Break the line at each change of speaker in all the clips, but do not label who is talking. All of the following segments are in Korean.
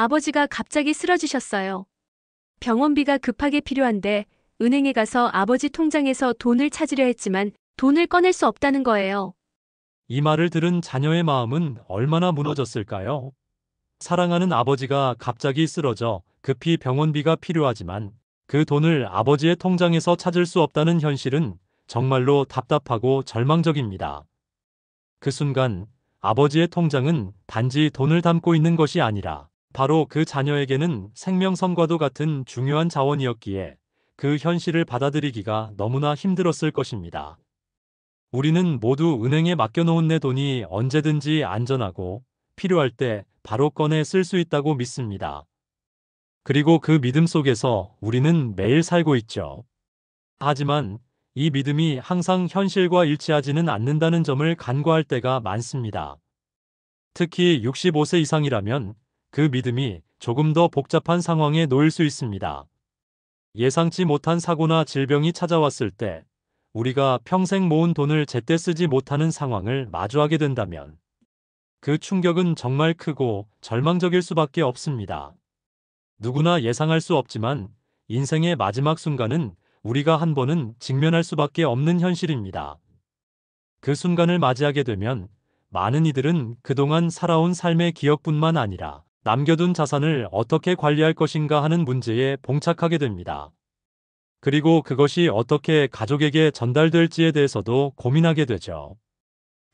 아버지가 갑자기 쓰러지셨어요. 병원비가 급하게 필요한데 은행에 가서 아버지 통장에서 돈을 찾으려 했지만 돈을 꺼낼 수 없다는 거예요.
이 말을 들은 자녀의 마음은 얼마나 무너졌을까요? 사랑하는 아버지가 갑자기 쓰러져 급히 병원비가 필요하지만 그 돈을 아버지의 통장에서 찾을 수 없다는 현실은 정말로 답답하고 절망적입니다. 그 순간 아버지의 통장은 단지 돈을 담고 있는 것이 아니라 바로 그 자녀에게는 생명선과도 같은 중요한 자원이었기에 그 현실을 받아들이기가 너무나 힘들었을 것입니다. 우리는 모두 은행에 맡겨놓은 내 돈이 언제든지 안전하고 필요할 때 바로 꺼내 쓸 수 있다고 믿습니다. 그리고 그 믿음 속에서 우리는 매일 살고 있죠. 하지만 이 믿음이 항상 현실과 일치하지는 않는다는 점을 간과할 때가 많습니다. 특히 65세 이상이라면 그 믿음이 조금 더 복잡한 상황에 놓일 수 있습니다. 예상치 못한 사고나 질병이 찾아왔을 때 우리가 평생 모은 돈을 제때 쓰지 못하는 상황을 마주하게 된다면 그 충격은 정말 크고 절망적일 수밖에 없습니다. 누구나 예상할 수 없지만 인생의 마지막 순간은 우리가 한 번은 직면할 수밖에 없는 현실입니다. 그 순간을 맞이하게 되면 많은 이들은 그동안 살아온 삶의 기억뿐만 아니라 남겨둔 자산을 어떻게 관리할 것인가 하는 문제에 봉착하게 됩니다. 그리고 그것이 어떻게 가족에게 전달될지에 대해서도 고민하게 되죠.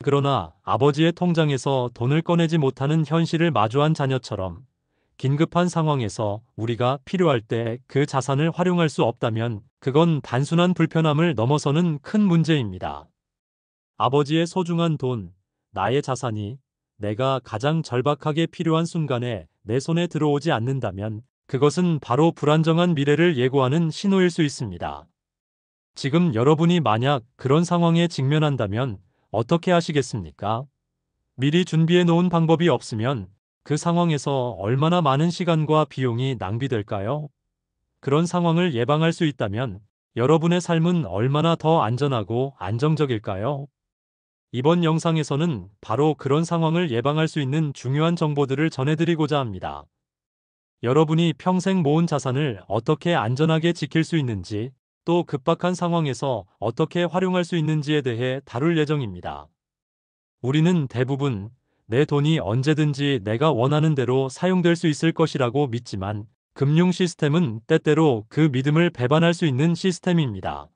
그러나 아버지의 통장에서 돈을 꺼내지 못하는 현실을 마주한 자녀처럼 긴급한 상황에서 우리가 필요할 때 그 자산을 활용할 수 없다면 그건 단순한 불편함을 넘어서는 큰 문제입니다. 아버지의 소중한 돈, 나의 자산이 내가 가장 절박하게 필요한 순간에 내 손에 들어오지 않는다면 그것은 바로 불안정한 미래를 예고하는 신호일 수 있습니다. 지금 여러분이 만약 그런 상황에 직면한다면 어떻게 하시겠습니까? 미리 준비해 놓은 방법이 없으면 그 상황에서 얼마나 많은 시간과 비용이 낭비될까요? 그런 상황을 예방할 수 있다면 여러분의 삶은 얼마나 더 안전하고 안정적일까요? 이번 영상에서는 바로 그런 상황을 예방할 수 있는 중요한 정보들을 전해드리고자 합니다. 여러분이 평생 모은 자산을 어떻게 안전하게 지킬 수 있는지, 또 급박한 상황에서 어떻게 활용할 수 있는지에 대해 다룰 예정입니다. 우리는 대부분 내 돈이 언제든지 내가 원하는 대로 사용될 수 있을 것이라고 믿지만 금융 시스템은 때때로 그 믿음을 배반할 수 있는 시스템입니다.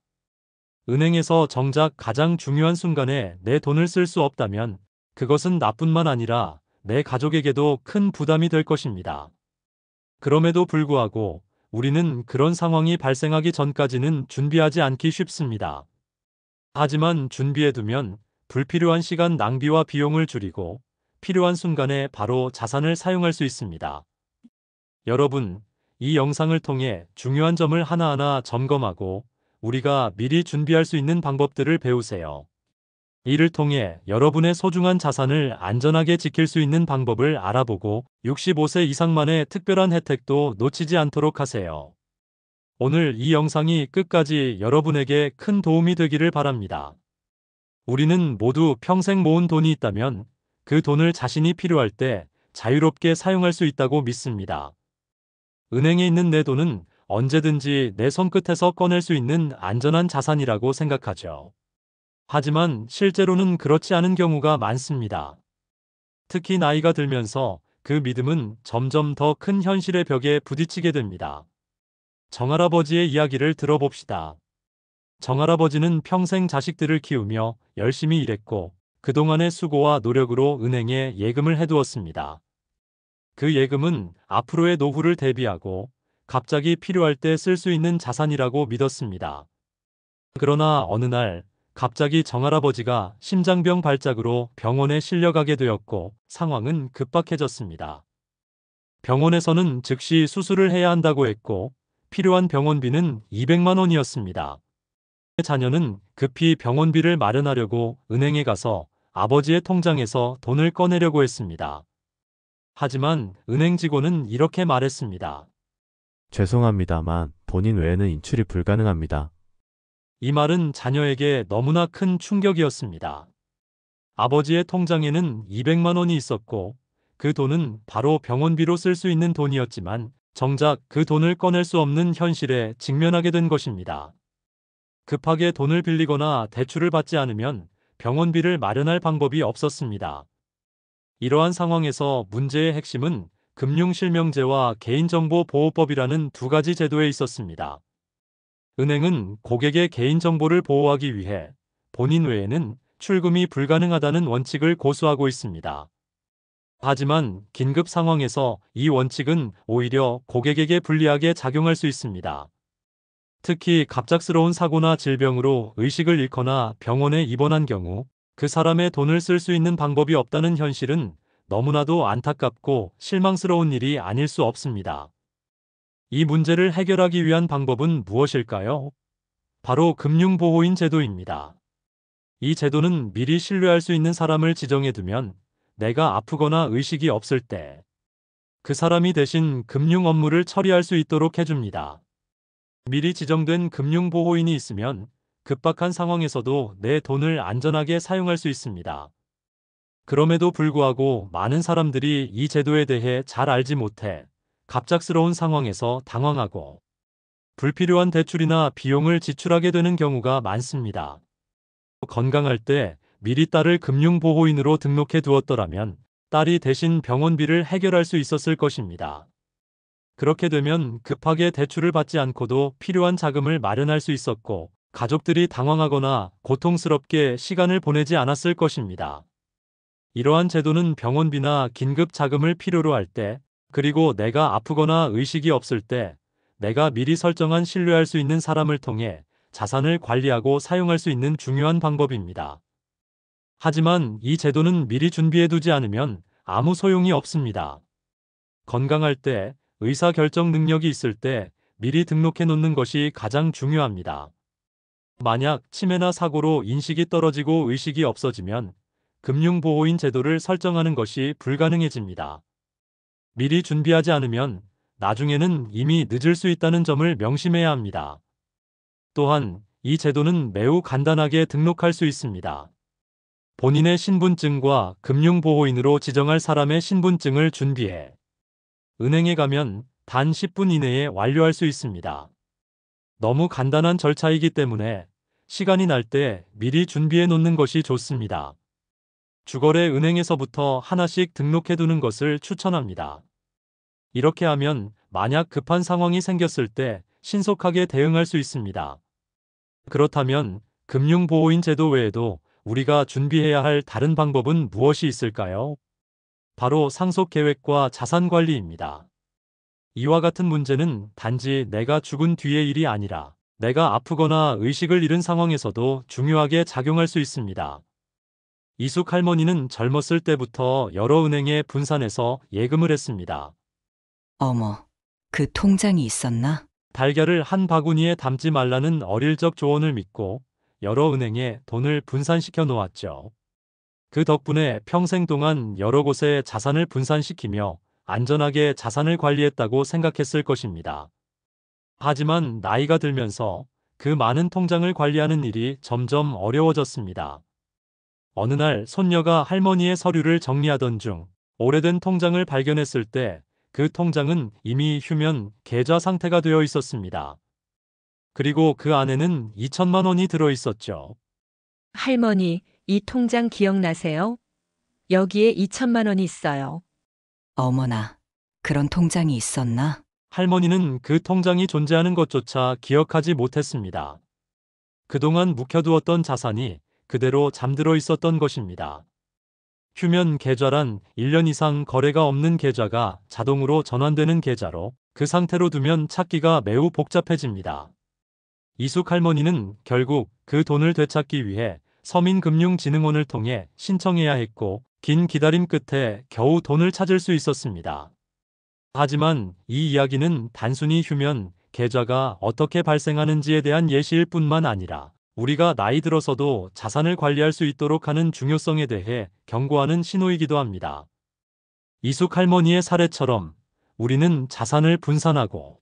은행에서 정작 가장 중요한 순간에 내 돈을 쓸 수 없다면 그것은 나뿐만 아니라 내 가족에게도 큰 부담이 될 것입니다. 그럼에도 불구하고 우리는 그런 상황이 발생하기 전까지는 준비하지 않기 쉽습니다. 하지만 준비해두면 불필요한 시간 낭비와 비용을 줄이고 필요한 순간에 바로 자산을 사용할 수 있습니다. 여러분, 이 영상을 통해 중요한 점을 하나하나 점검하고 우리가 미리 준비할 수 있는 방법들을 배우세요. 이를 통해 여러분의 소중한 자산을 안전하게 지킬 수 있는 방법을 알아보고 65세 이상만의 특별한 혜택도 놓치지 않도록 하세요. 오늘 이 영상이 끝까지 여러분에게 큰 도움이 되기를 바랍니다. 우리는 모두 평생 모은 돈이 있다면 그 돈을 자신이 필요할 때 자유롭게 사용할 수 있다고 믿습니다. 은행에 있는 내 돈은 언제든지 내 손끝에서 꺼낼 수 있는 안전한 자산이라고 생각하죠. 하지만 실제로는 그렇지 않은 경우가 많습니다. 특히 나이가 들면서 그 믿음은 점점 더 큰 현실의 벽에 부딪히게 됩니다. 정할아버지의 이야기를 들어봅시다. 정할아버지는 평생 자식들을 키우며 열심히 일했고 그동안의 수고와 노력으로 은행에 예금을 해두었습니다. 그 예금은 앞으로의 노후를 대비하고 갑자기 필요할 때 쓸 수 있는 자산이라고 믿었습니다. 그러나 어느 날 갑자기 정할아버지가 심장병 발작으로 병원에 실려가게 되었고 상황은 급박해졌습니다. 병원에서는 즉시 수술을 해야 한다고 했고 필요한 병원비는 200만 원이었습니다. 자녀는 급히 병원비를 마련하려고 은행에 가서 아버지의 통장에서 돈을 꺼내려고 했습니다. 하지만 은행 직원은 이렇게 말했습니다.
죄송합니다만 본인 외에는 인출이 불가능합니다.
이 말은 자녀에게 너무나 큰 충격이었습니다. 아버지의 통장에는 200만 원이 있었고 그 돈은 바로 병원비로 쓸 수 있는 돈이었지만 정작 그 돈을 꺼낼 수 없는 현실에 직면하게 된 것입니다. 급하게 돈을 빌리거나 대출을 받지 않으면 병원비를 마련할 방법이 없었습니다. 이러한 상황에서 문제의 핵심은 금융실명제와 개인정보보호법이라는 두 가지 제도에 있었습니다. 은행은 고객의 개인정보를 보호하기 위해 본인 외에는 출금이 불가능하다는 원칙을 고수하고 있습니다. 하지만 긴급 상황에서 이 원칙은 오히려 고객에게 불리하게 작용할 수 있습니다. 특히 갑작스러운 사고나 질병으로 의식을 잃거나 병원에 입원한 경우 그 사람의 돈을 쓸 수 있는 방법이 없다는 현실은 너무나도 안타깝고 실망스러운 일이 아닐 수 없습니다. 이 문제를 해결하기 위한 방법은 무엇일까요? 바로 금융보호인 제도입니다. 이 제도는 미리 신뢰할 수 있는 사람을 지정해두면 내가 아프거나 의식이 없을 때 그 사람이 대신 금융 업무를 처리할 수 있도록 해줍니다. 미리 지정된 금융보호인이 있으면 급박한 상황에서도 내 돈을 안전하게 사용할 수 있습니다. 그럼에도 불구하고 많은 사람들이 이 제도에 대해 잘 알지 못해 갑작스러운 상황에서 당황하고 불필요한 대출이나 비용을 지출하게 되는 경우가 많습니다. 건강할 때 미리 딸을 금융보호인으로 등록해 두었더라면 딸이 대신 병원비를 해결할 수 있었을 것입니다. 그렇게 되면 급하게 대출을 받지 않고도 필요한 자금을 마련할 수 있었고 가족들이 당황하거나 고통스럽게 시간을 보내지 않았을 것입니다. 이러한 제도는 병원비나 긴급 자금을 필요로 할 때, 그리고 내가 아프거나 의식이 없을 때 내가 미리 설정한 신뢰할 수 있는 사람을 통해 자산을 관리하고 사용할 수 있는 중요한 방법입니다. 하지만 이 제도는 미리 준비해두지 않으면 아무 소용이 없습니다. 건강할 때, 의사결정 능력이 있을 때 미리 등록해 놓는 것이 가장 중요합니다. 만약 치매나 사고로 인식이 떨어지고 의식이 없어지면 금융보호인 제도를 설정하는 것이 불가능해집니다. 미리 준비하지 않으면 나중에는 이미 늦을 수 있다는 점을 명심해야 합니다. 또한 이 제도는 매우 간단하게 등록할 수 있습니다. 본인의 신분증과 금융보호인으로 지정할 사람의 신분증을 준비해 은행에 가면 단 10분 이내에 완료할 수 있습니다. 너무 간단한 절차이기 때문에 시간이 날 때 미리 준비해 놓는 것이 좋습니다. 주거래 은행에서부터 하나씩 등록해 두는 것을 추천합니다. 이렇게 하면 만약 급한 상황이 생겼을 때 신속하게 대응할 수 있습니다. 그렇다면 금융보호인 제도 외에도 우리가 준비해야 할 다른 방법은 무엇이 있을까요? 바로 상속계획과 자산관리입니다. 이와 같은 문제는 단지 내가 죽은 뒤의 일이 아니라 내가 아프거나 의식을 잃은 상황에서도 중요하게 작용할 수 있습니다. 이숙 할머니는 젊었을 때부터 여러 은행에 분산해서 예금을 했습니다.
어머, 그 통장이 있었나?
달걀을 한 바구니에 담지 말라는 어릴 적 조언을 믿고 여러 은행에 돈을 분산시켜 놓았죠. 그 덕분에 평생 동안 여러 곳에 자산을 분산시키며 안전하게 자산을 관리했다고 생각했을 것입니다. 하지만 나이가 들면서 그 많은 통장을 관리하는 일이 점점 어려워졌습니다. 어느 날 손녀가 할머니의 서류를 정리하던 중 오래된 통장을 발견했을 때 그 통장은 이미 휴면 계좌 상태가 되어 있었습니다. 그리고 그 안에는 2천만 원이 들어 있었죠.
할머니, 이 통장 기억나세요? 여기에 2천만 원이 있어요.
어머나, 그런 통장이 있었나?
할머니는 그 통장이 존재하는 것조차 기억하지 못했습니다. 그동안 묵혀두었던 자산이 그대로 잠들어 있었던 것입니다. 휴면 계좌란 1년 이상 거래가 없는 계좌가 자동으로 전환되는 계좌로 그 상태로 두면 찾기가 매우 복잡해집니다. 이숙 할머니는 결국 그 돈을 되찾기 위해 서민금융진흥원을 통해 신청해야 했고 긴 기다림 끝에 겨우 돈을 찾을 수 있었습니다. 하지만 이 이야기는 단순히 휴면 계좌가 어떻게 발생하는지에 대한 예시일 뿐만 아니라 우리가 나이 들어서도 자산을 관리할 수 있도록 하는 중요성에 대해 경고하는 신호이기도 합니다. 이숙 할머니의 사례처럼 우리는 자산을 분산하고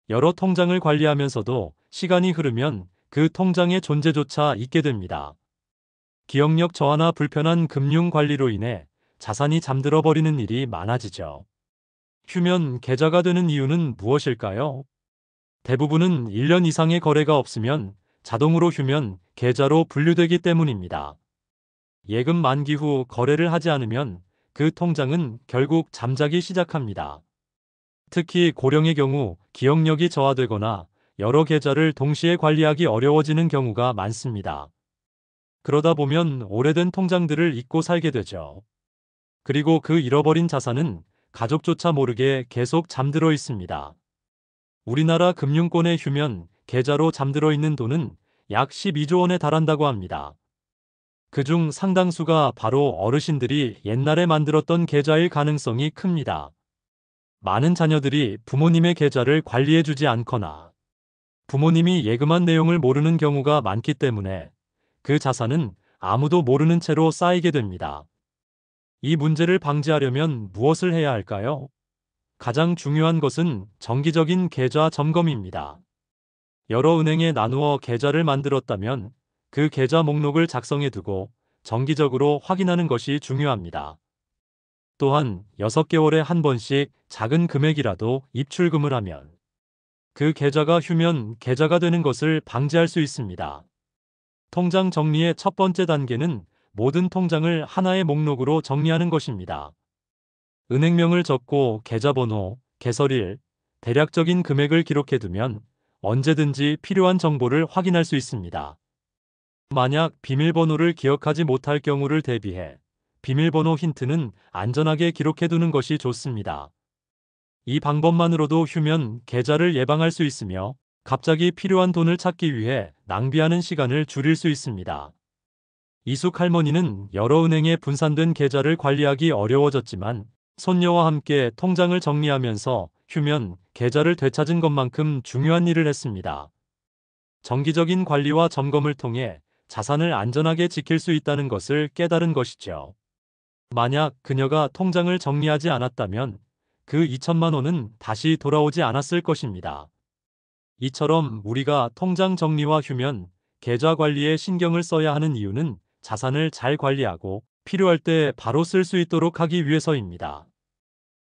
여러 통장을 관리하면서도 시간이 흐르면 그 통장의 존재조차 잊게 됩니다. 기억력 저하나 불편한 금융 관리로 인해 자산이 잠들어 버리는 일이 많아지죠. 휴면 계좌가 되는 이유는 무엇일까요? 대부분은 1년 이상의 거래가 없으면 자동으로 휴면 계좌로 분류되기 때문입니다. 예금 만기 후 거래를 하지 않으면 그 통장은 결국 잠자기 시작합니다. 특히 고령의 경우 기억력이 저하되거나 여러 계좌를 동시에 관리하기 어려워지는 경우가 많습니다. 그러다 보면 오래된 통장들을 잊고 살게 되죠. 그리고 그 잃어버린 자산은 가족조차 모르게 계속 잠들어 있습니다. 우리나라 금융권의 휴면 계좌로 잠들어 있는 돈은 약 12조 원에 달한다고 합니다. 그중 상당수가 바로 어르신들이 옛날에 만들었던 계좌일 가능성이 큽니다. 많은 자녀들이 부모님의 계좌를 관리해주지 않거나 부모님이 예금한 내용을 모르는 경우가 많기 때문에 그 자산은 아무도 모르는 채로 쌓이게 됩니다. 이 문제를 방지하려면 무엇을 해야 할까요? 가장 중요한 것은 정기적인 계좌 점검입니다. 여러 은행에 나누어 계좌를 만들었다면 그 계좌 목록을 작성해 두고 정기적으로 확인하는 것이 중요합니다. 또한 6개월에 한 번씩 작은 금액이라도 입출금을 하면 그 계좌가 휴면 계좌가 되는 것을 방지할 수 있습니다. 통장 정리의 첫 번째 단계는 모든 통장을 하나의 목록으로 정리하는 것입니다. 은행명을 적고 계좌번호, 개설일, 대략적인 금액을 기록해두면 언제든지 필요한 정보를 확인할 수 있습니다. 만약 비밀번호를 기억하지 못할 경우를 대비해 비밀번호 힌트는 안전하게 기록해두는 것이 좋습니다. 이 방법만으로도 휴면 계좌를 예방할 수 있으며 갑자기 필요한 돈을 찾기 위해 낭비하는 시간을 줄일 수 있습니다. 이숙 할머니는 여러 은행에 분산된 계좌를 관리하기 어려워졌지만 손녀와 함께 통장을 정리하면서 휴면 계좌를 되찾은 것만큼 중요한 일을 했습니다. 정기적인 관리와 점검을 통해 자산을 안전하게 지킬 수 있다는 것을 깨달은 것이죠. 만약 그녀가 통장을 정리하지 않았다면 그 2천만 원은 다시 돌아오지 않았을 것입니다. 이처럼 우리가 통장 정리와 휴면, 계좌 관리에 신경을 써야 하는 이유는 자산을 잘 관리하고 필요할 때 바로 쓸 수 있도록 하기 위해서입니다.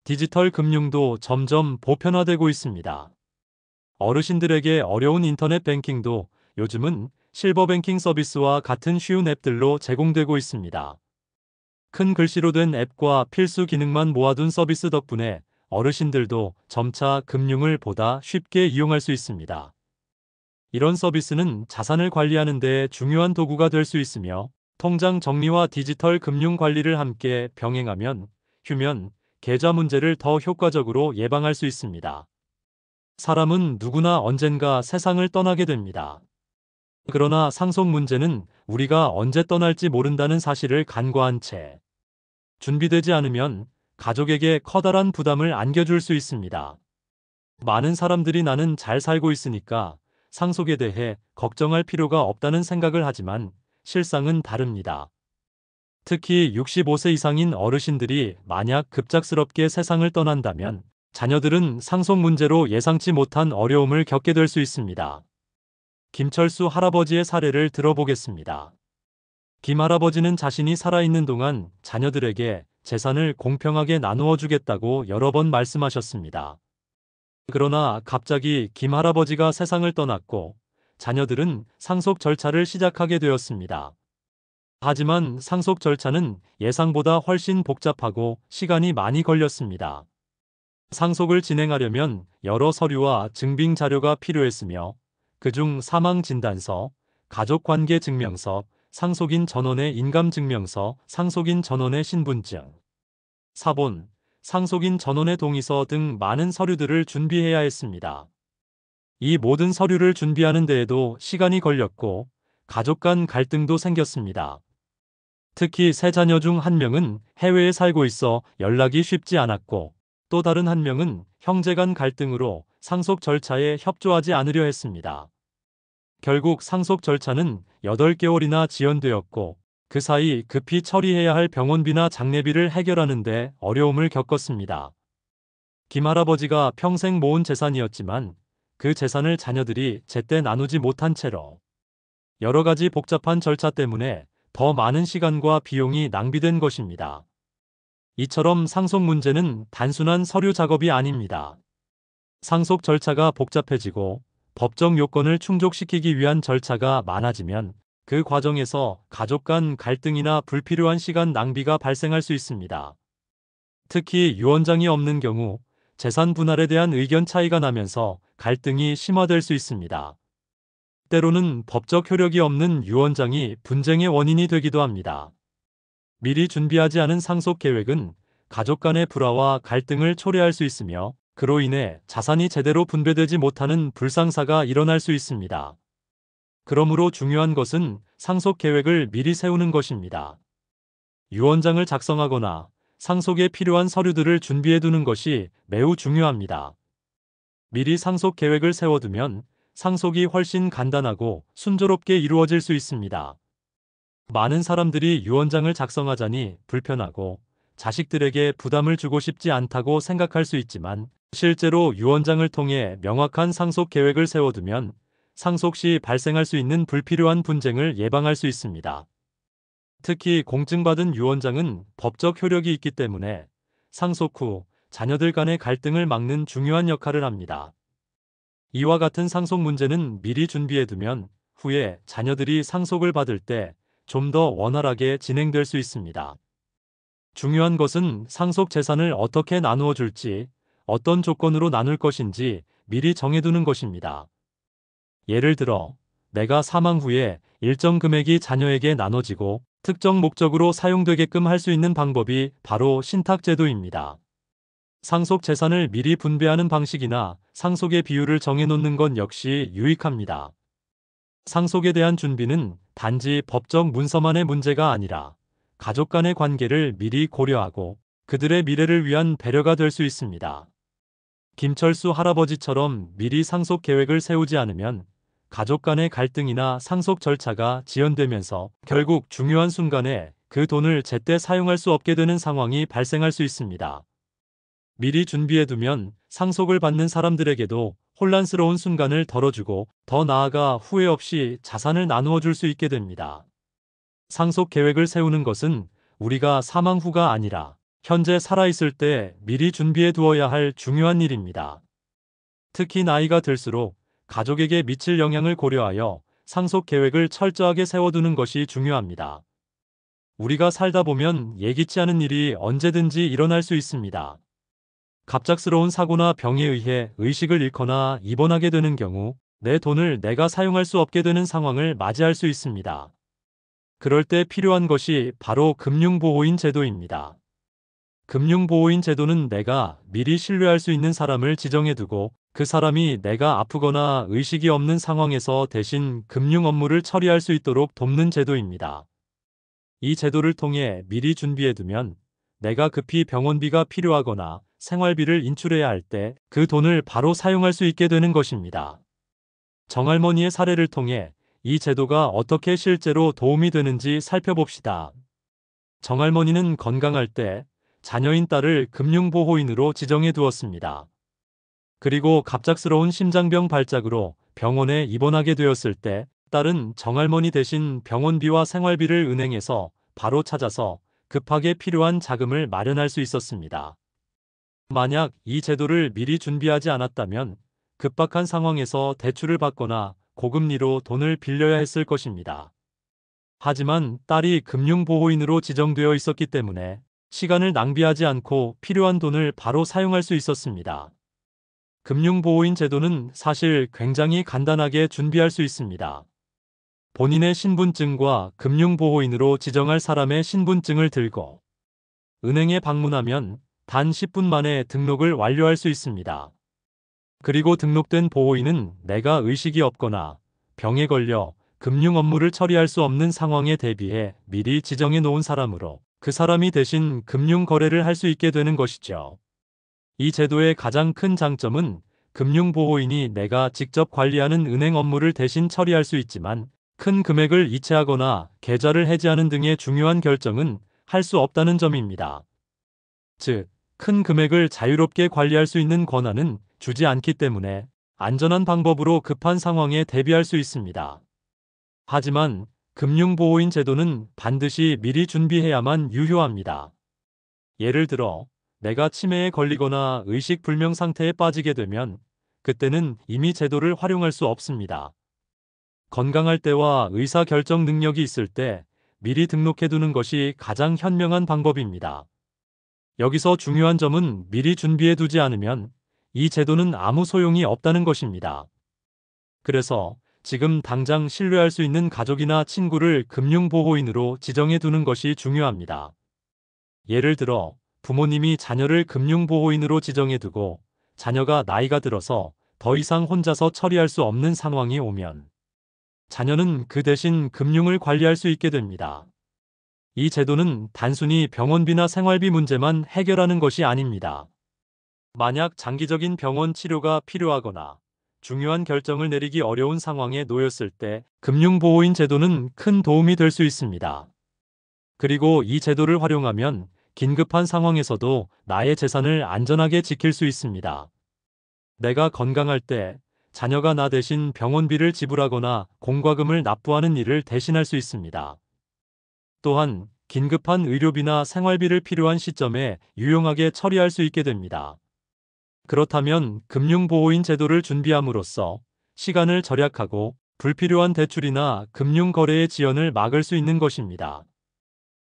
디지털 금융도 점점 보편화되고 있습니다. 어르신들에게 어려운 인터넷 뱅킹도 요즘은 실버 뱅킹 서비스와 같은 쉬운 앱들로 제공되고 있습니다. 큰 글씨로 된 앱과 필수 기능만 모아둔 서비스 덕분에 어르신들도 점차 금융을 보다 쉽게 이용할 수 있습니다. 이런 서비스는 자산을 관리하는 데 중요한 도구가 될 수 있으며 통장 정리와 디지털 금융 관리를 함께 병행하면 휴면, 계좌 문제를 더 효과적으로 예방할 수 있습니다. 사람은 누구나 언젠가 세상을 떠나게 됩니다. 그러나 상속 문제는 우리가 언제 떠날지 모른다는 사실을 간과한 채 준비되지 않으면 가족에게 커다란 부담을 안겨줄 수 있습니다. 많은 사람들이 나는 잘 살고 있으니까 상속에 대해 걱정할 필요가 없다는 생각을 하지만 실상은 다릅니다. 특히 65세 이상인 어르신들이 만약 급작스럽게 세상을 떠난다면 자녀들은 상속 문제로 예상치 못한 어려움을 겪게 될 수 있습니다. 김철수 할아버지의 사례를 들어보겠습니다. 김 할아버지는 자신이 살아있는 동안 자녀들에게 재산을 공평하게 나누어 주겠다고 여러 번 말씀하셨습니다. 그러나 갑자기 김 할아버지가 세상을 떠났고 자녀들은 상속 절차를 시작하게 되었습니다. 하지만 상속 절차는 예상보다 훨씬 복잡하고 시간이 많이 걸렸습니다. 상속을 진행하려면 여러 서류와 증빙 자료가 필요했으며 그중 사망진단서, 가족관계증명서, 상속인 전원의 인감증명서, 상속인 전원의 신분증, 사본, 상속인 전원의 동의서 등 많은 서류들을 준비해야 했습니다. 이 모든 서류를 준비하는 데에도 시간이 걸렸고 가족 간 갈등도 생겼습니다. 특히 세 자녀 중 한 명은 해외에 살고 있어 연락이 쉽지 않았고 또 다른 한 명은 형제 간 갈등으로 상속 절차에 협조하지 않으려 했습니다. 결국 상속 절차는 8개월이나 지연되었고 그 사이 급히 처리해야 할 병원비나 장례비를 해결하는 데 어려움을 겪었습니다. 김 할아버지가 평생 모은 재산이었지만 그 재산을 자녀들이 제때 나누지 못한 채로 여러 가지 복잡한 절차 때문에 더 많은 시간과 비용이 낭비된 것입니다. 이처럼 상속 문제는 단순한 서류 작업이 아닙니다. 상속 절차가 복잡해지고 법적 요건을 충족시키기 위한 절차가 많아지면 그 과정에서 가족 간 갈등이나 불필요한 시간 낭비가 발생할 수 있습니다. 특히 유언장이 없는 경우 재산 분할에 대한 의견 차이가 나면서 갈등이 심화될 수 있습니다. 때로는 법적 효력이 없는 유언장이 분쟁의 원인이 되기도 합니다. 미리 준비하지 않은 상속 계획은 가족 간의 불화와 갈등을 초래할 수 있으며 그로 인해 자산이 제대로 분배되지 못하는 불상사가 일어날 수 있습니다. 그러므로 중요한 것은 상속 계획을 미리 세우는 것입니다. 유언장을 작성하거나 상속에 필요한 서류들을 준비해 두는 것이 매우 중요합니다. 미리 상속 계획을 세워두면 상속이 훨씬 간단하고 순조롭게 이루어질 수 있습니다. 많은 사람들이 유언장을 작성하자니 불편하고 자식들에게 부담을 주고 싶지 않다고 생각할 수 있지만 실제로 유언장을 통해 명확한 상속 계획을 세워두면 상속 시 발생할 수 있는 불필요한 분쟁을 예방할 수 있습니다. 특히 공증받은 유언장은 법적 효력이 있기 때문에 상속 후 자녀들 간의 갈등을 막는 중요한 역할을 합니다. 이와 같은 상속 문제는 미리 준비해두면 후에 자녀들이 상속을 받을 때 좀 더 원활하게 진행될 수 있습니다. 중요한 것은 상속 재산을 어떻게 나누어 줄지, 어떤 조건으로 나눌 것인지 미리 정해두는 것입니다. 예를 들어, 내가 사망 후에 일정 금액이 자녀에게 나눠지고 특정 목적으로 사용되게끔 할 수 있는 방법이 바로 신탁제도입니다. 상속 재산을 미리 분배하는 방식이나 상속의 비율을 정해놓는 건 역시 유익합니다. 상속에 대한 준비는 단지 법적 문서만의 문제가 아니라 가족 간의 관계를 미리 고려하고 그들의 미래를 위한 배려가 될 수 있습니다. 김철수 할아버지처럼 미리 상속 계획을 세우지 않으면 가족 간의 갈등이나 상속 절차가 지연되면서 결국 중요한 순간에 그 돈을 제때 사용할 수 없게 되는 상황이 발생할 수 있습니다. 미리 준비해두면 상속을 받는 사람들에게도 혼란스러운 순간을 덜어주고 더 나아가 후회 없이 자산을 나누어 줄 수 있게 됩니다. 상속 계획을 세우는 것은 우리가 사망 후가 아니라 현재 살아있을 때 미리 준비해 두어야 할 중요한 일입니다. 특히 나이가 들수록 가족에게 미칠 영향을 고려하여 상속 계획을 철저하게 세워두는 것이 중요합니다. 우리가 살다 보면 예기치 않은 일이 언제든지 일어날 수 있습니다. 갑작스러운 사고나 병에 의해 의식을 잃거나 입원하게 되는 경우 내 돈을 내가 사용할 수 없게 되는 상황을 맞이할 수 있습니다. 그럴 때 필요한 것이 바로 금융보호인 제도입니다. 금융보호인 제도는 내가 미리 신뢰할 수 있는 사람을 지정해두고 그 사람이 내가 아프거나 의식이 없는 상황에서 대신 금융 업무를 처리할 수 있도록 돕는 제도입니다. 이 제도를 통해 미리 준비해두면 내가 급히 병원비가 필요하거나 생활비를 인출해야 할 때 그 돈을 바로 사용할 수 있게 되는 것입니다. 정할머니의 사례를 통해 이 제도가 어떻게 실제로 도움이 되는지 살펴봅시다. 정할머니는 건강할 때 자녀인 딸을 금융보호인으로 지정해 두었습니다. 그리고 갑작스러운 심장병 발작으로 병원에 입원하게 되었을 때 딸은 정할머니 대신 병원비와 생활비를 은행에서 바로 찾아서 급하게 필요한 자금을 마련할 수 있었습니다. 만약 이 제도를 미리 준비하지 않았다면 급박한 상황에서 대출을 받거나 고금리로 돈을 빌려야 했을 것입니다. 하지만 딸이 금융보호인으로 지정되어 있었기 때문에 시간을 낭비하지 않고 필요한 돈을 바로 사용할 수 있었습니다. 금융보호인 제도는 사실 굉장히 간단하게 준비할 수 있습니다. 본인의 신분증과 금융보호인으로 지정할 사람의 신분증을 들고 은행에 방문하면 단 10분 만에 등록을 완료할 수 있습니다. 그리고 등록된 보호인은 내가 의식이 없거나 병에 걸려 금융 업무를 처리할 수 없는 상황에 대비해 미리 지정해 놓은 사람으로 그 사람이 대신 금융 거래를 할 수 있게 되는 것이죠. 이 제도의 가장 큰 장점은 금융보호인이 내가 직접 관리하는 은행 업무를 대신 처리할 수 있지만 큰 금액을 이체하거나 계좌를 해지하는 등의 중요한 결정은 할 수 없다는 점입니다. 즉, 큰 금액을 자유롭게 관리할 수 있는 권한은 주지 않기 때문에 안전한 방법으로 급한 상황에 대비할 수 있습니다. 하지만 금융보호인 제도는 반드시 미리 준비해야만 유효합니다. 예를 들어 내가 치매에 걸리거나 의식불명 상태에 빠지게 되면 그때는 이미 제도를 활용할 수 없습니다. 건강할 때와 의사결정 능력이 있을 때 미리 등록해 두는 것이 가장 현명한 방법입니다. 여기서 중요한 점은 미리 준비해 두지 않으면 이 제도는 아무 소용이 없다는 것입니다. 그래서 지금 당장 신뢰할 수 있는 가족이나 친구를 금융보호인으로 지정해 두는 것이 중요합니다. 예를 들어 부모님이 자녀를 금융보호인으로 지정해 두고 자녀가 나이가 들어서 더 이상 혼자서 처리할 수 없는 상황이 오면 자녀는 그 대신 금융을 관리할 수 있게 됩니다. 이 제도는 단순히 병원비나 생활비 문제만 해결하는 것이 아닙니다. 만약 장기적인 병원 치료가 필요하거나 중요한 결정을 내리기 어려운 상황에 놓였을 때 금융보호인 제도는 큰 도움이 될 수 있습니다. 그리고 이 제도를 활용하면 긴급한 상황에서도 나의 재산을 안전하게 지킬 수 있습니다. 내가 건강할 때 자녀가 나 대신 병원비를 지불하거나 공과금을 납부하는 일을 대신할 수 있습니다. 또한 긴급한 의료비나 생활비를 필요한 시점에 유용하게 처리할 수 있게 됩니다. 그렇다면 금융보호인 제도를 준비함으로써 시간을 절약하고 불필요한 대출이나 금융거래의 지연을 막을 수 있는 것입니다.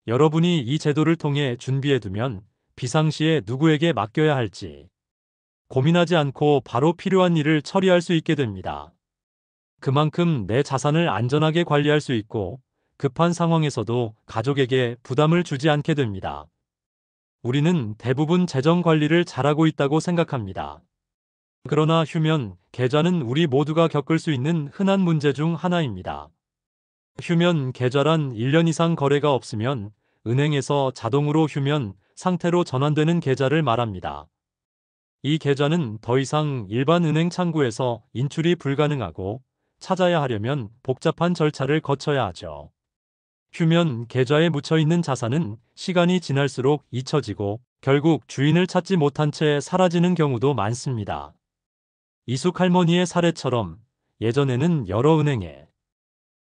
여러분이 이 제도를 통해 준비해두면 비상시에 누구에게 맡겨야 할지 고민하지 않고 바로 필요한 일을 처리할 수 있게 됩니다. 그만큼 내 자산을 안전하게 관리할 수 있고 급한 상황에서도 가족에게 부담을 주지 않게 됩니다. 우리는 대부분 재정 관리를 잘하고 있다고 생각합니다. 그러나 휴면 계좌는 우리 모두가 겪을 수 있는 흔한 문제 중 하나입니다. 휴면 계좌란 1년 이상 거래가 없으면 은행에서 자동으로 휴면 상태로 전환되는 계좌를 말합니다. 이 계좌는 더 이상 일반 은행 창구에서 인출이 불가능하고 찾아야 하려면 복잡한 절차를 거쳐야 하죠. 휴면 계좌에 묻혀 있는 자산은 시간이 지날수록 잊혀지고 결국 주인을 찾지 못한 채 사라지는 경우도 많습니다. 이숙 할머니의 사례처럼 예전에는 여러 은행에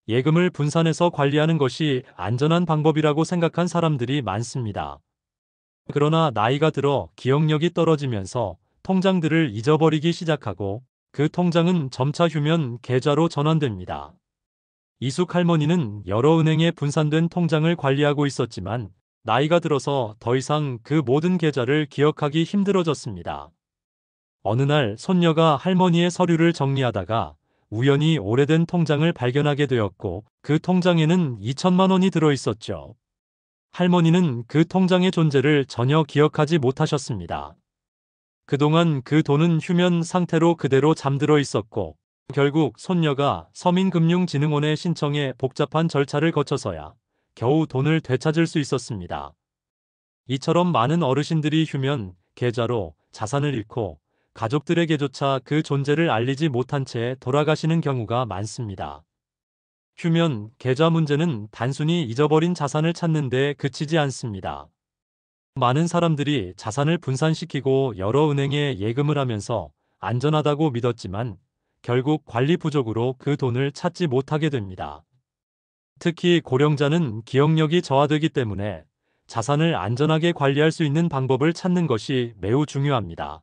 예금을 분산해서 관리하는 것이 안전한 방법이라고 생각한 사람들이 많습니다. 그러나 나이가 들어 기억력이 떨어지면서 통장들을 잊어버리기 시작하고 그 통장은 점차 휴면 계좌로 전환됩니다. 이숙 할머니는 여러 은행에 분산된 통장을 관리하고 있었지만 나이가 들어서 더 이상 그 모든 계좌를 기억하기 힘들어졌습니다. 어느 날 손녀가 할머니의 서류를 정리하다가 우연히 오래된 통장을 발견하게 되었고 그 통장에는 2천만 원이 들어 있었죠. 할머니는 그 통장의 존재를 전혀 기억하지 못하셨습니다. 그동안 그 돈은 휴면 상태로 그대로 잠들어 있었고 결국 손녀가 서민금융진흥원에 신청해 복잡한 절차를 거쳐서야 겨우 돈을 되찾을 수 있었습니다. 이처럼 많은 어르신들이 휴면 계좌로 자산을 잃고 가족들에게조차 그 존재를 알리지 못한 채 돌아가시는 경우가 많습니다. 휴면 계좌 문제는 단순히 잊어버린 자산을 찾는 데 그치지 않습니다. 많은 사람들이 자산을 분산시키고 여러 은행에 예금을 하면서 안전하다고 믿었지만 결국 관리 부족으로 그 돈을 찾지 못하게 됩니다. 특히 고령자는 기억력이 저하되기 때문에 자산을 안전하게 관리할 수 있는 방법을 찾는 것이 매우 중요합니다.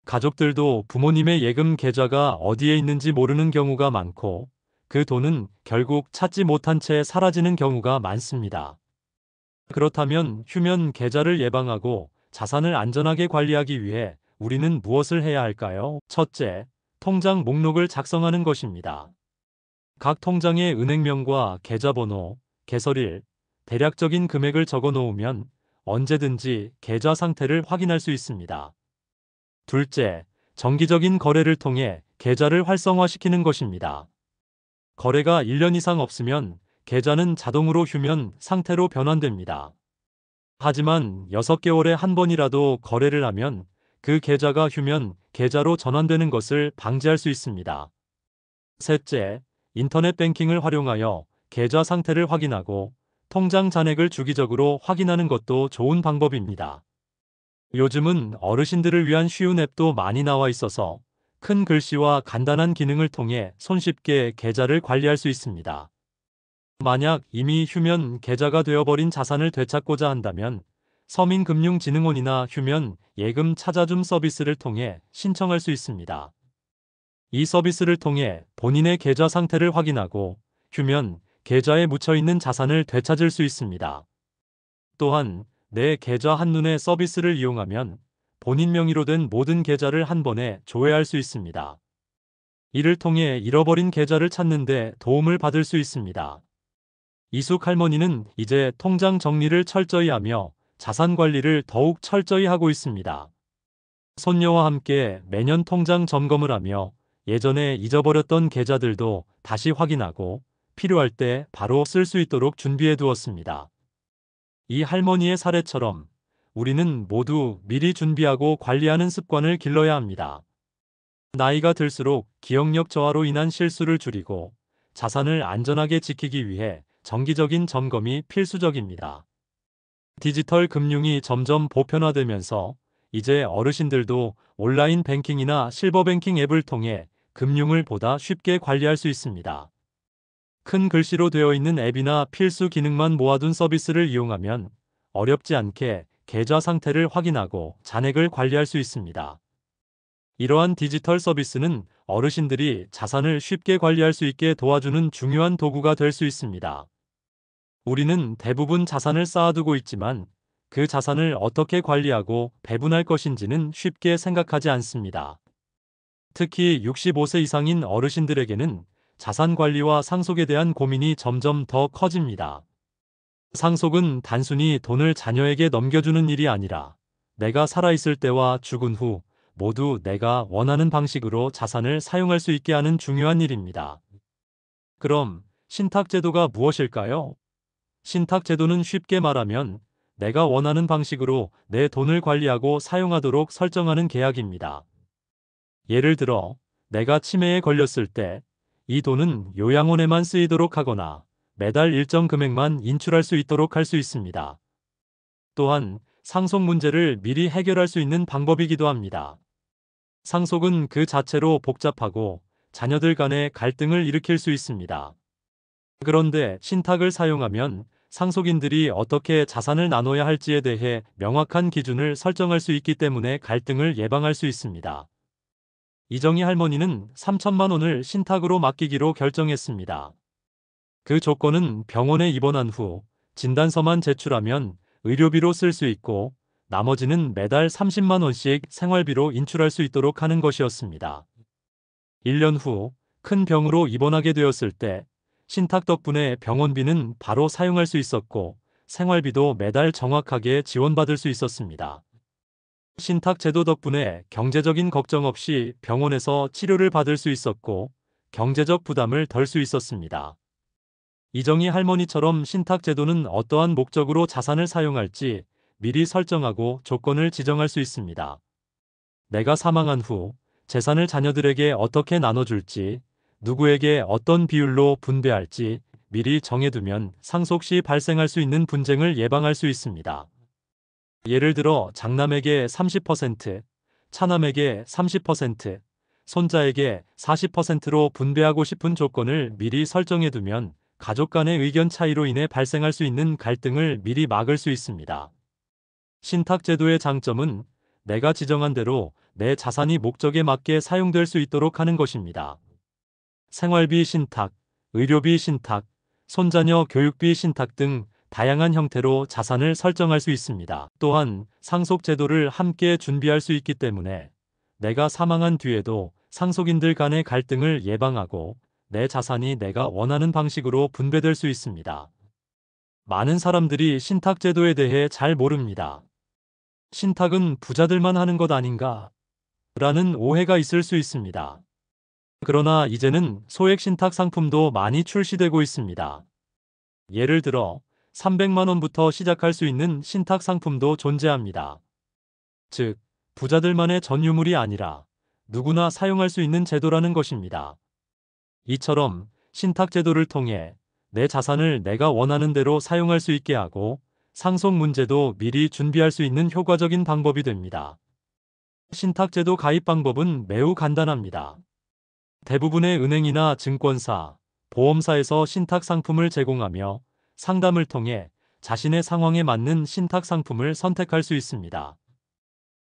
가족들도 부모님의 예금 계좌가 어디에 있는지 모르는 경우가 많고 그 돈은 결국 찾지 못한 채 사라지는 경우가 많습니다. 그렇다면 휴면 계좌를 예방하고 자산을 안전하게 관리하기 위해 우리는 무엇을 해야 할까요? 첫째, 통장 목록을 작성하는 것입니다. 각 통장의 은행명과 계좌번호, 개설일, 대략적인 금액을 적어 놓으면 언제든지 계좌 상태를 확인할 수 있습니다. 둘째, 정기적인 거래를 통해 계좌를 활성화시키는 것입니다. 거래가 1년 이상 없으면 계좌는 자동으로 휴면 상태로 변환됩니다. 하지만 6개월에 한 번이라도 거래를 하면 그 계좌가 휴면 계좌로 전환되는 것을 방지할 수 있습니다. 셋째, 인터넷 뱅킹을 활용하여 계좌 상태를 확인하고 통장 잔액을 주기적으로 확인하는 것도 좋은 방법입니다. 요즘은 어르신들을 위한 쉬운 앱도 많이 나와 있어서 큰 글씨와 간단한 기능을 통해 손쉽게 계좌를 관리할 수 있습니다. 만약 이미 휴면 계좌가 되어버린 자산을 되찾고자 한다면 서민금융진흥원이나 휴면 예금 찾아줌 서비스를 통해 신청할 수 있습니다. 이 서비스를 통해 본인의 계좌 상태를 확인하고 휴면 계좌에 묻혀 있는 자산을 되찾을 수 있습니다. 또한 내 계좌 한눈에 서비스를 이용하면 본인 명의로 된 모든 계좌를 한 번에 조회할 수 있습니다. 이를 통해 잃어버린 계좌를 찾는 데 도움을 받을 수 있습니다. 이숙 할머니는 이제 통장 정리를 철저히 하며 자산 관리를 더욱 철저히 하고 있습니다. 손녀와 함께 매년 통장 점검을 하며 예전에 잊어버렸던 계좌들도 다시 확인하고 필요할 때 바로 쓸 수 있도록 준비해 두었습니다. 이 할머니의 사례처럼 우리는 모두 미리 준비하고 관리하는 습관을 길러야 합니다. 나이가 들수록 기억력 저하로 인한 실수를 줄이고 자산을 안전하게 지키기 위해 정기적인 점검이 필수적입니다. 디지털 금융이 점점 보편화되면서 이제 어르신들도 온라인 뱅킹이나 실버뱅킹 앱을 통해 금융을 보다 쉽게 관리할 수 있습니다. 큰 글씨로 되어 있는 앱이나 필수 기능만 모아둔 서비스를 이용하면 어렵지 않게 계좌 상태를 확인하고 잔액을 관리할 수 있습니다. 이러한 디지털 서비스는 어르신들이 자산을 쉽게 관리할 수 있게 도와주는 중요한 도구가 될 수 있습니다. 우리는 대부분 자산을 쌓아두고 있지만 그 자산을 어떻게 관리하고 배분할 것인지는 쉽게 생각하지 않습니다. 특히 65세 이상인 어르신들에게는 자산 관리와 상속에 대한 고민이 점점 더 커집니다. 상속은 단순히 돈을 자녀에게 넘겨주는 일이 아니라 내가 살아있을 때와 죽은 후 모두 내가 원하는 방식으로 자산을 사용할 수 있게 하는 중요한 일입니다. 그럼 신탁제도가 무엇일까요? 신탁제도는 쉽게 말하면 내가 원하는 방식으로 내 돈을 관리하고 사용하도록 설정하는 계약입니다. 예를 들어 내가 치매에 걸렸을 때 이 돈은 요양원에만 쓰이도록 하거나 매달 일정 금액만 인출할 수 있도록 할 수 있습니다. 또한 상속 문제를 미리 해결할 수 있는 방법이기도 합니다. 상속은 그 자체로 복잡하고 자녀들 간의 갈등을 일으킬 수 있습니다. 그런데 신탁을 사용하면 상속인들이 어떻게 자산을 나눠야 할지에 대해 명확한 기준을 설정할 수 있기 때문에 갈등을 예방할 수 있습니다. 이정희 할머니는 3천만 원을 신탁으로 맡기기로 결정했습니다. 그 조건은 병원에 입원한 후 진단서만 제출하면 의료비로 쓸 수 있고 나머지는 매달 30만 원씩 생활비로 인출할 수 있도록 하는 것이었습니다. 1년 후 큰 병으로 입원하게 되었을 때 신탁 덕분에 병원비는 바로 사용할 수 있었고 생활비도 매달 정확하게 지원받을 수 있었습니다. 신탁 제도 덕분에 경제적인 걱정 없이 병원에서 치료를 받을 수 있었고 경제적 부담을 덜 수 있었습니다. 이정희 할머니처럼 신탁 제도는 어떠한 목적으로 자산을 사용할지 미리 설정하고 조건을 지정할 수 있습니다. 내가 사망한 후 재산을 자녀들에게 어떻게 나눠줄지, 누구에게 어떤 비율로 분배할지 미리 정해두면 상속 시 발생할 수 있는 분쟁을 예방할 수 있습니다. 예를 들어 장남에게 30%, 차남에게 30%, 손자에게 40%로 분배하고 싶은 조건을 미리 설정해두면 가족 간의 의견 차이로 인해 발생할 수 있는 갈등을 미리 막을 수 있습니다. 신탁제도의 장점은 내가 지정한 대로 내 자산이 목적에 맞게 사용될 수 있도록 하는 것입니다. 생활비 신탁, 의료비 신탁, 손자녀 교육비 신탁 등 다양한 형태로 자산을 설정할 수 있습니다. 또한 상속제도를 함께 준비할 수 있기 때문에 내가 사망한 뒤에도 상속인들 간의 갈등을 예방하고 내 자산이 내가 원하는 방식으로 분배될 수 있습니다. 많은 사람들이 신탁제도에 대해 잘 모릅니다. 신탁은 부자들만 하는 것 아닌가? 라는 오해가 있을 수 있습니다. 그러나 이제는 소액 신탁 상품도 많이 출시되고 있습니다. 예를 들어 300만 원부터 시작할 수 있는 신탁 상품도 존재합니다. 즉, 부자들만의 전유물이 아니라 누구나 사용할 수 있는 제도라는 것입니다. 이처럼 신탁 제도를 통해 내 자산을 내가 원하는 대로 사용할 수 있게 하고 상속 문제도 미리 준비할 수 있는 효과적인 방법이 됩니다. 신탁제도 가입 방법은 매우 간단합니다. 대부분의 은행이나 증권사, 보험사에서 신탁 상품을 제공하며 상담을 통해 자신의 상황에 맞는 신탁 상품을 선택할 수 있습니다.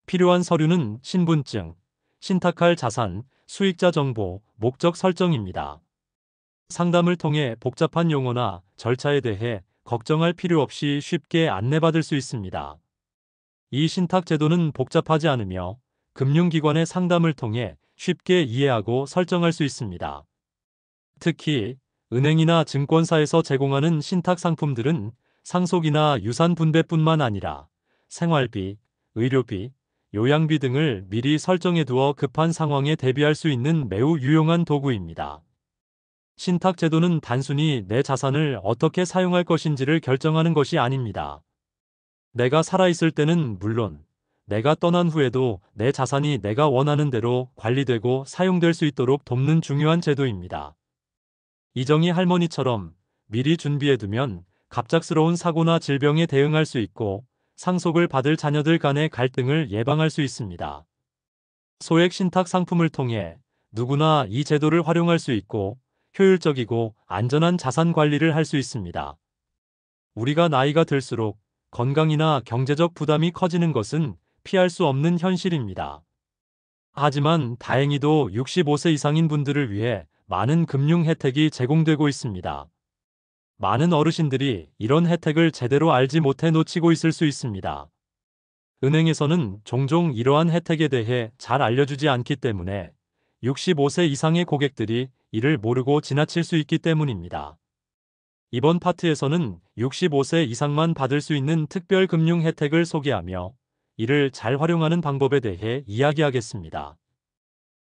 필요한 서류는 신분증, 신탁할 자산, 수익자 정보, 목적 설정입니다. 상담을 통해 복잡한 용어나 절차에 대해 걱정할 필요 없이 쉽게 안내받을 수 있습니다. 이 신탁 제도는 복잡하지 않으며 금융기관의 상담을 통해 쉽게 이해하고 설정할 수 있습니다. 특히 은행이나 증권사에서 제공하는 신탁 상품들은 상속이나 유산 분배뿐만 아니라 생활비, 의료비, 요양비 등을 미리 설정해 두어 급한 상황에 대비할 수 있는 매우 유용한 도구입니다. 신탁 제도는 단순히 내 자산을 어떻게 사용할 것인지를 결정하는 것이 아닙니다. 내가 살아있을 때는 물론 내가 떠난 후에도 내 자산이 내가 원하는 대로 관리되고 사용될 수 있도록 돕는 중요한 제도입니다. 이정희 할머니처럼 미리 준비해두면 갑작스러운 사고나 질병에 대응할 수 있고 상속을 받을 자녀들 간의 갈등을 예방할 수 있습니다. 소액 신탁 상품을 통해 누구나 이 제도를 활용할 수 있고 효율적이고 안전한 자산 관리를 할 수 있습니다. 우리가 나이가 들수록 건강이나 경제적 부담이 커지는 것은 피할 수 없는 현실입니다. 하지만 다행히도 65세 이상인 분들을 위해 많은 금융 혜택이 제공되고 있습니다. 많은 어르신들이 이런 혜택을 제대로 알지 못해 놓치고 있을 수 있습니다. 은행에서는 종종 이러한 혜택에 대해 잘 알려주지 않기 때문에 65세 이상의 고객들이 이를 모르고 지나칠 수 있기 때문입니다. 이번 파트에서는 65세 이상만 받을 수 있는 특별 금융 혜택을 소개하며 이를 잘 활용하는 방법에 대해 이야기하겠습니다.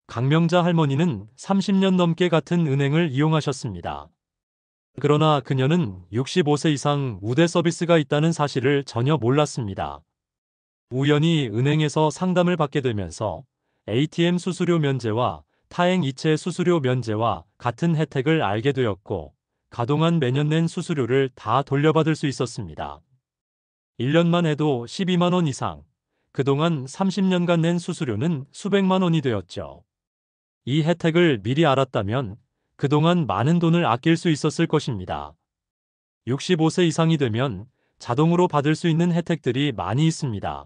강명자 할머니는 30년 넘게 같은 은행을 이용하셨습니다. 그러나 그녀는 65세 이상 우대 서비스가 있다는 사실을 전혀 몰랐습니다. 우연히 은행에서 상담을 받게 되면서 ATM 수수료 면제와 타행 이체 수수료 면제와 같은 혜택을 알게 되었고 가동한 매년 낸 수수료를 다 돌려받을 수 있었습니다. 1년만 해도 12만 원 이상, 그동안 30년간 낸 수수료는 수백만 원이 되었죠. 이 혜택을 미리 알았다면 그동안 많은 돈을 아낄 수 있었을 것입니다. 65세 이상이 되면 자동으로 받을 수 있는 혜택들이 많이 있습니다.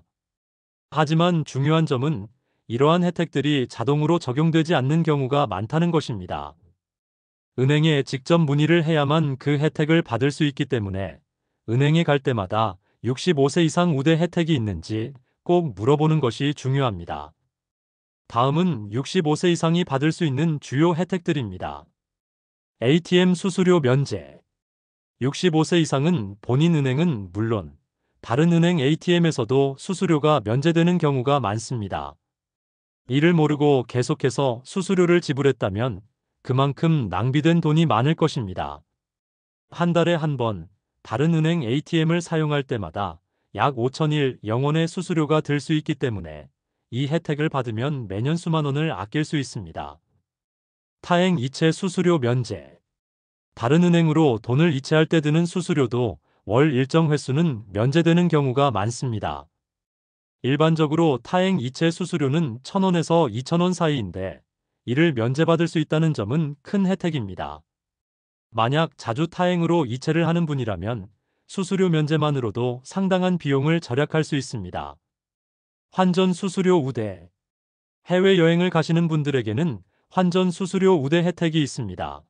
하지만 중요한 점은 이러한 혜택들이 자동으로 적용되지 않는 경우가 많다는 것입니다. 은행에 직접 문의를 해야만 그 혜택을 받을 수 있기 때문에 은행에 갈 때마다 65세 이상 우대 혜택이 있는지 꼭 물어보는 것이 중요합니다. 다음은 65세 이상이 받을 수 있는 주요 혜택들입니다. ATM 수수료 면제. 65세 이상은 본인 은행은 물론 다른 은행 ATM에서도 수수료가 면제되는 경우가 많습니다. 이를 모르고 계속해서 수수료를 지불했다면 그만큼 낭비된 돈이 많을 것입니다. 한 달에 한 번 다른 은행 ATM을 사용할 때마다 약 5,001원의 수수료가 들 수 있기 때문에 이 혜택을 받으면 매년 수만 원을 아낄 수 있습니다. 타행 이체 수수료 면제. 다른 은행으로 돈을 이체할 때 드는 수수료도 월 일정 횟수는 면제되는 경우가 많습니다. 일반적으로 타행 이체 수수료는 1,000원에서 2,000원 사이인데 이를 면제받을 수 있다는 점은 큰 혜택입니다. 만약 자주 타행으로 이체를 하는 분이라면 수수료 면제만으로도 상당한 비용을 절약할 수 있습니다. 환전 수수료 우대. 해외여행을 가시는 분들에게는 환전 수수료 우대 혜택이 있습니다.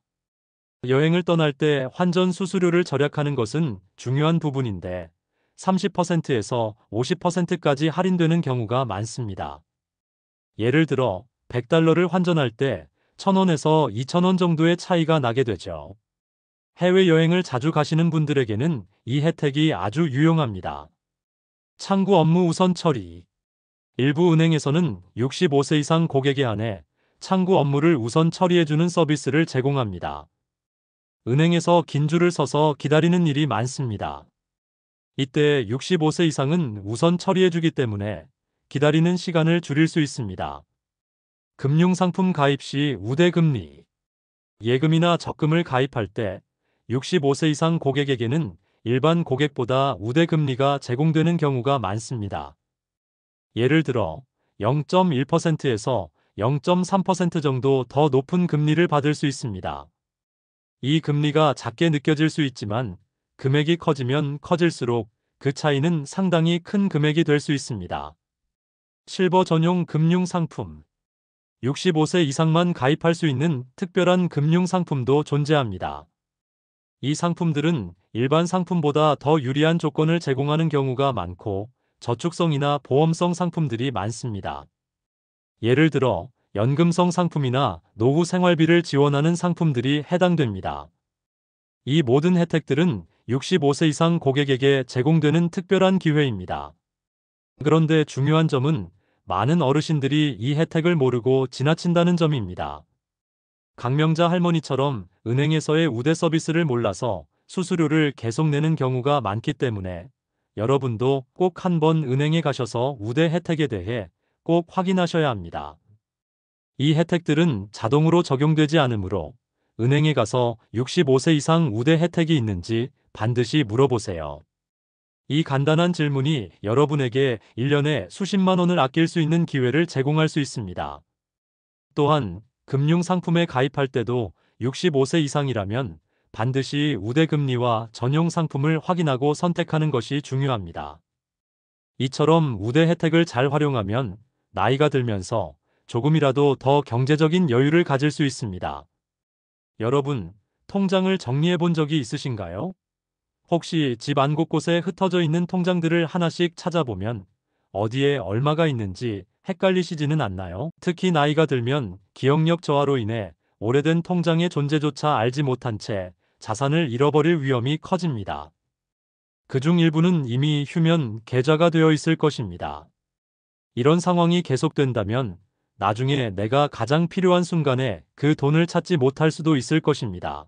여행을 떠날 때 환전 수수료를 절약하는 것은 중요한 부분인데 30%에서 50%까지 할인되는 경우가 많습니다. 예를 들어 100달러를 환전할 때 1,000원에서 2,000원 정도의 차이가 나게 되죠. 해외여행을 자주 가시는 분들에게는 이 혜택이 아주 유용합니다. 창구 업무 우선 처리. 일부 은행에서는 65세 이상 고객에 한해 창구 업무를 우선 처리해주는 서비스를 제공합니다. 은행에서 긴 줄을 서서 기다리는 일이 많습니다. 이때 65세 이상은 우선 처리해주기 때문에 기다리는 시간을 줄일 수 있습니다. 금융상품 가입 시 우대금리. 예금이나 적금을 가입할 때 65세 이상 고객에게는 일반 고객보다 우대금리가 제공되는 경우가 많습니다. 예를 들어 0.1%에서 0.3% 정도 더 높은 금리를 받을 수 있습니다. 이 금리가 작게 느껴질 수 있지만 금액이 커지면 커질수록 그 차이는 상당히 큰 금액이 될 수 있습니다. 실버 전용 금융 상품. 65세 이상만 가입할 수 있는 특별한 금융 상품도 존재합니다. 이 상품들은 일반 상품보다 더 유리한 조건을 제공하는 경우가 많고 저축성이나 보험성 상품들이 많습니다. 예를 들어 연금성 상품이나 노후 생활비를 지원하는 상품들이 해당됩니다. 이 모든 혜택들은 65세 이상 고객에게 제공되는 특별한 기회입니다. 그런데 중요한 점은 많은 어르신들이 이 혜택을 모르고 지나친다는 점입니다. 강명자 할머니처럼 은행에서의 우대 서비스를 몰라서 수수료를 계속 내는 경우가 많기 때문에 여러분도 꼭 한번 은행에 가셔서 우대 혜택에 대해 꼭 확인하셔야 합니다. 이 혜택들은 자동으로 적용되지 않으므로 은행에 가서 65세 이상 우대 혜택이 있는지 반드시 물어보세요. 이 간단한 질문이 여러분에게 1년에 수십만 원을 아낄 수 있는 기회를 제공할 수 있습니다. 또한 금융상품에 가입할 때도 65세 이상이라면 반드시 우대금리와 전용 상품을 확인하고 선택하는 것이 중요합니다. 이처럼 우대 혜택을 잘 활용하면 나이가 들면서 조금이라도 더 경제적인 여유를 가질 수 있습니다. 여러분, 통장을 정리해 본 적이 있으신가요? 혹시 집 안 곳곳에 흩어져 있는 통장들을 하나씩 찾아보면 어디에 얼마가 있는지 헷갈리시지는 않나요? 특히 나이가 들면 기억력 저하로 인해 오래된 통장의 존재조차 알지 못한 채 자산을 잃어버릴 위험이 커집니다. 그중 일부는 이미 휴면 계좌가 되어 있을 것입니다. 이런 상황이 계속된다면 나중에 내가 가장 필요한 순간에 그 돈을 찾지 못할 수도 있을 것입니다.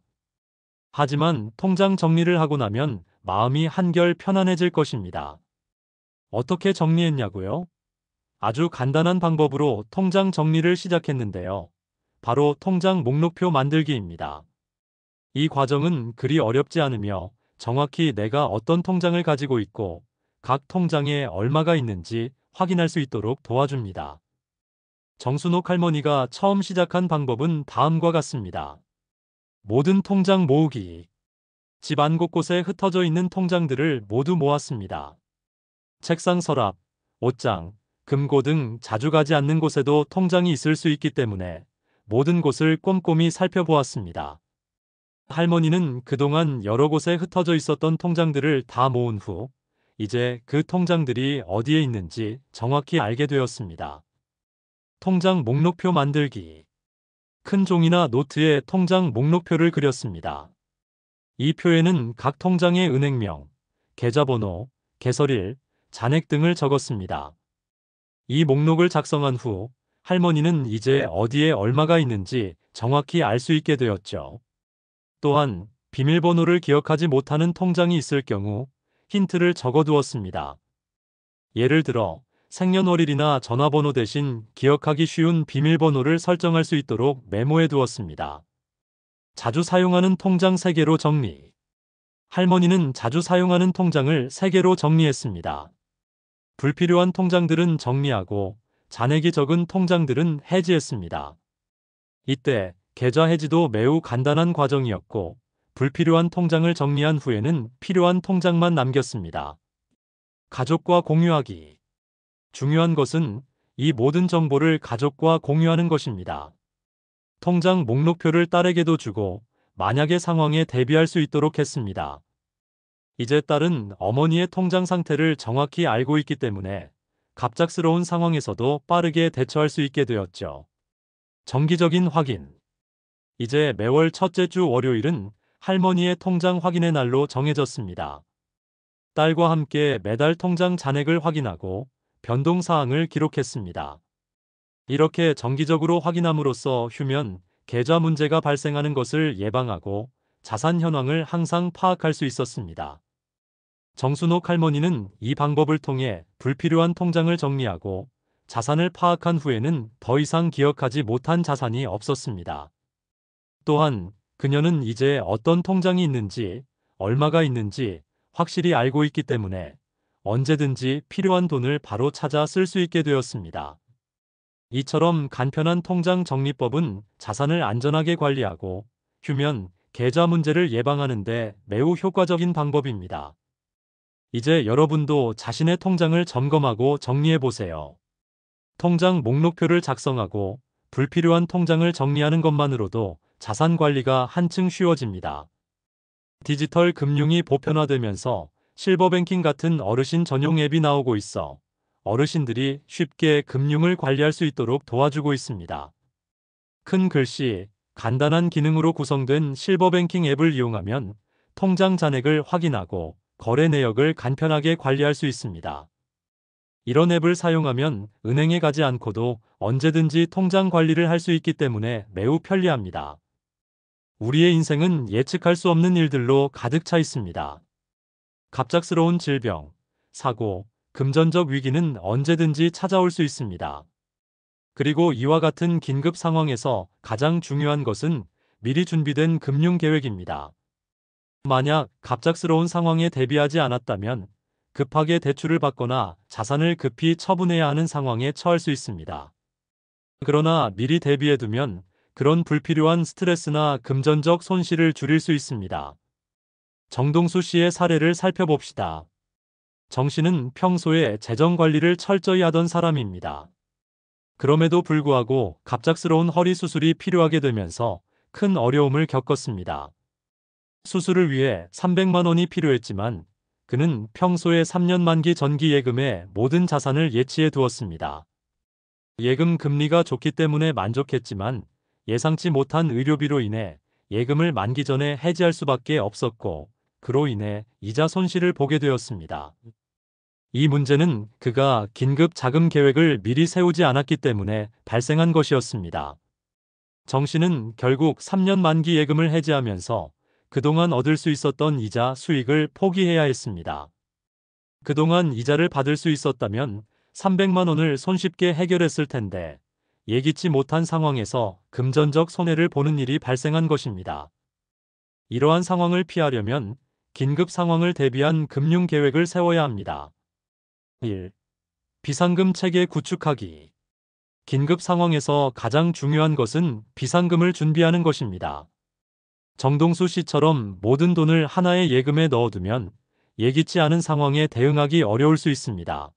하지만 통장 정리를 하고 나면 마음이 한결 편안해질 것입니다. 어떻게 정리했냐고요? 아주 간단한 방법으로 통장 정리를 시작했는데요. 바로 통장 목록표 만들기입니다. 이 과정은 그리 어렵지 않으며 정확히 내가 어떤 통장을 가지고 있고 각 통장에 얼마가 있는지 확인할 수 있도록 도와줍니다. 정순옥 할머니가 처음 시작한 방법은 다음과 같습니다. 모든 통장 모으기. 집 안 곳곳에 흩어져 있는 통장들을 모두 모았습니다. 책상 서랍, 옷장, 금고 등 자주 가지 않는 곳에도 통장이 있을 수 있기 때문에 모든 곳을 꼼꼼히 살펴보았습니다. 할머니는 그동안 여러 곳에 흩어져 있었던 통장들을 다 모은 후 이제 그 통장들이 어디에 있는지 정확히 알게 되었습니다. 통장 목록표 만들기. 큰 종이나 노트에 통장 목록표를 그렸습니다. 이 표에는 각 통장의 은행명, 계좌번호, 개설일, 잔액 등을 적었습니다. 이 목록을 작성한 후 할머니는 이제 어디에 얼마가 있는지 정확히 알 수 있게 되었죠. 또한 비밀번호를 기억하지 못하는 통장이 있을 경우 힌트를 적어두었습니다. 예를 들어 생년월일이나 전화번호 대신 기억하기 쉬운 비밀번호를 설정할 수 있도록 메모해 두었습니다. 자주 사용하는 통장 3개로 정리. 할머니는 자주 사용하는 통장을 3개로 정리했습니다. 불필요한 통장들은 정리하고 잔액이 적은 통장들은 해지했습니다. 이때 계좌 해지도 매우 간단한 과정이었고 불필요한 통장을 정리한 후에는 필요한 통장만 남겼습니다. 가족과 공유하기. 중요한 것은 이 모든 정보를 가족과 공유하는 것입니다. 통장 목록표를 딸에게도 주고 만약의 상황에 대비할 수 있도록 했습니다. 이제 딸은 어머니의 통장 상태를 정확히 알고 있기 때문에 갑작스러운 상황에서도 빠르게 대처할 수 있게 되었죠. 정기적인 확인. 이제 매월 첫째 주 월요일은 할머니의 통장 확인의 날로 정해졌습니다. 딸과 함께 매달 통장 잔액을 확인하고 변동사항을 기록했습니다. 이렇게 정기적으로 확인함으로써 휴면, 계좌 문제가 발생하는 것을 예방하고 자산 현황을 항상 파악할 수 있었습니다. 정순옥 할머니는 이 방법을 통해 불필요한 통장을 정리하고 자산을 파악한 후에는 더 이상 기억하지 못한 자산이 없었습니다. 또한 그녀는 이제 어떤 통장이 있는지, 얼마가 있는지 확실히 알고 있기 때문에 언제든지 필요한 돈을 바로 찾아 쓸 수 있게 되었습니다. 이처럼 간편한 통장 정리법은 자산을 안전하게 관리하고 휴면, 계좌 문제를 예방하는 데 매우 효과적인 방법입니다. 이제 여러분도 자신의 통장을 점검하고 정리해 보세요. 통장 목록표를 작성하고 불필요한 통장을 정리하는 것만으로도 자산 관리가 한층 쉬워집니다. 디지털 금융이 보편화되면서 실버뱅킹 같은 어르신 전용 앱이 나오고 있어 어르신들이 쉽게 금융을 관리할 수 있도록 도와주고 있습니다. 큰 글씨, 간단한 기능으로 구성된 실버뱅킹 앱을 이용하면 통장 잔액을 확인하고 거래 내역을 간편하게 관리할 수 있습니다. 이런 앱을 사용하면 은행에 가지 않고도 언제든지 통장 관리를 할 수 있기 때문에 매우 편리합니다. 우리의 인생은 예측할 수 없는 일들로 가득 차 있습니다. 갑작스러운 질병, 사고, 금전적 위기는 언제든지 찾아올 수 있습니다. 그리고 이와 같은 긴급 상황에서 가장 중요한 것은 미리 준비된 금융 계획입니다. 만약 갑작스러운 상황에 대비하지 않았다면 급하게 대출을 받거나 자산을 급히 처분해야 하는 상황에 처할 수 있습니다. 그러나 미리 대비해두면 그런 불필요한 스트레스나 금전적 손실을 줄일 수 있습니다. 정동수 씨의 사례를 살펴봅시다. 정 씨는 평소에 재정 관리를 철저히 하던 사람입니다. 그럼에도 불구하고 갑작스러운 허리 수술이 필요하게 되면서 큰 어려움을 겪었습니다. 수술을 위해 300만 원이 필요했지만 그는 평소에 3년 만기 정기 예금에 모든 자산을 예치해 두었습니다. 예금 금리가 좋기 때문에 만족했지만 예상치 못한 의료비로 인해 예금을 만기 전에 해지할 수밖에 없었고 그로 인해 이자 손실을 보게 되었습니다. 이 문제는 그가 긴급 자금 계획을 미리 세우지 않았기 때문에 발생한 것이었습니다. 정 씨는 결국 3년 만기 예금을 해지하면서 그동안 얻을 수 있었던 이자 수익을 포기해야 했습니다. 그동안 이자를 받을 수 있었다면 300만 원을 손쉽게 해결했을 텐데 예기치 못한 상황에서 금전적 손해를 보는 일이 발생한 것입니다. 이러한 상황을 피하려면 긴급 상황을 대비한 금융 계획을 세워야 합니다. 1. 비상금 체계 구축하기. 긴급 상황에서 가장 중요한 것은 비상금을 준비하는 것입니다. 정동수 씨처럼 모든 돈을 하나의 예금에 넣어두면 예기치 않은 상황에 대응하기 어려울 수 있습니다.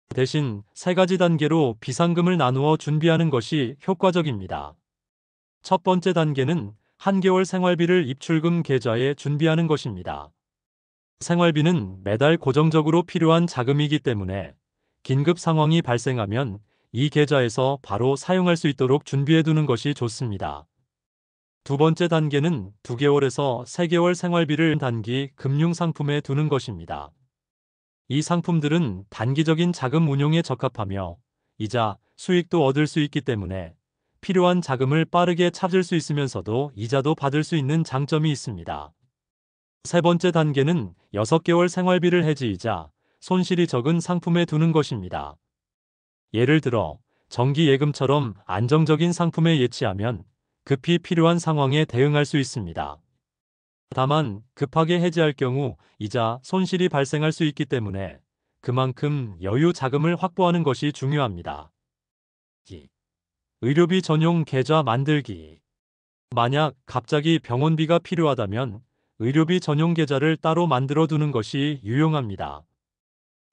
대신 3가지 단계로 비상금을 나누어 준비하는 것이 효과적입니다. 첫 번째 단계는 한개월 생활비를 입출금 계좌에 준비하는 것입니다. 생활비는 매달 고정적으로 필요한 자금이기 때문에 긴급 상황이 발생하면 이 계좌에서 바로 사용할 수 있도록 준비해두는 것이 좋습니다. 두 번째 단계는 2개월에서 3개월 생활비를 단기 금융상품에 두는 것입니다. 이 상품들은 단기적인 자금 운용에 적합하며 이자, 수익도 얻을 수 있기 때문에 필요한 자금을 빠르게 찾을 수 있으면서도 이자도 받을 수 있는 장점이 있습니다. 세 번째 단계는 6개월 생활비를 해지이자 손실이 적은 상품에 두는 것입니다. 예를 들어 정기예금처럼 안정적인 상품에 예치하면 급히 필요한 상황에 대응할 수 있습니다. 다만 급하게 해지할 경우 이자 손실이 발생할 수 있기 때문에 그만큼 여유 자금을 확보하는 것이 중요합니다. 2. 의료비 전용 계좌 만들기. 만약 갑자기 병원비가 필요하다면 의료비 전용 계좌를 따로 만들어 두는 것이 유용합니다.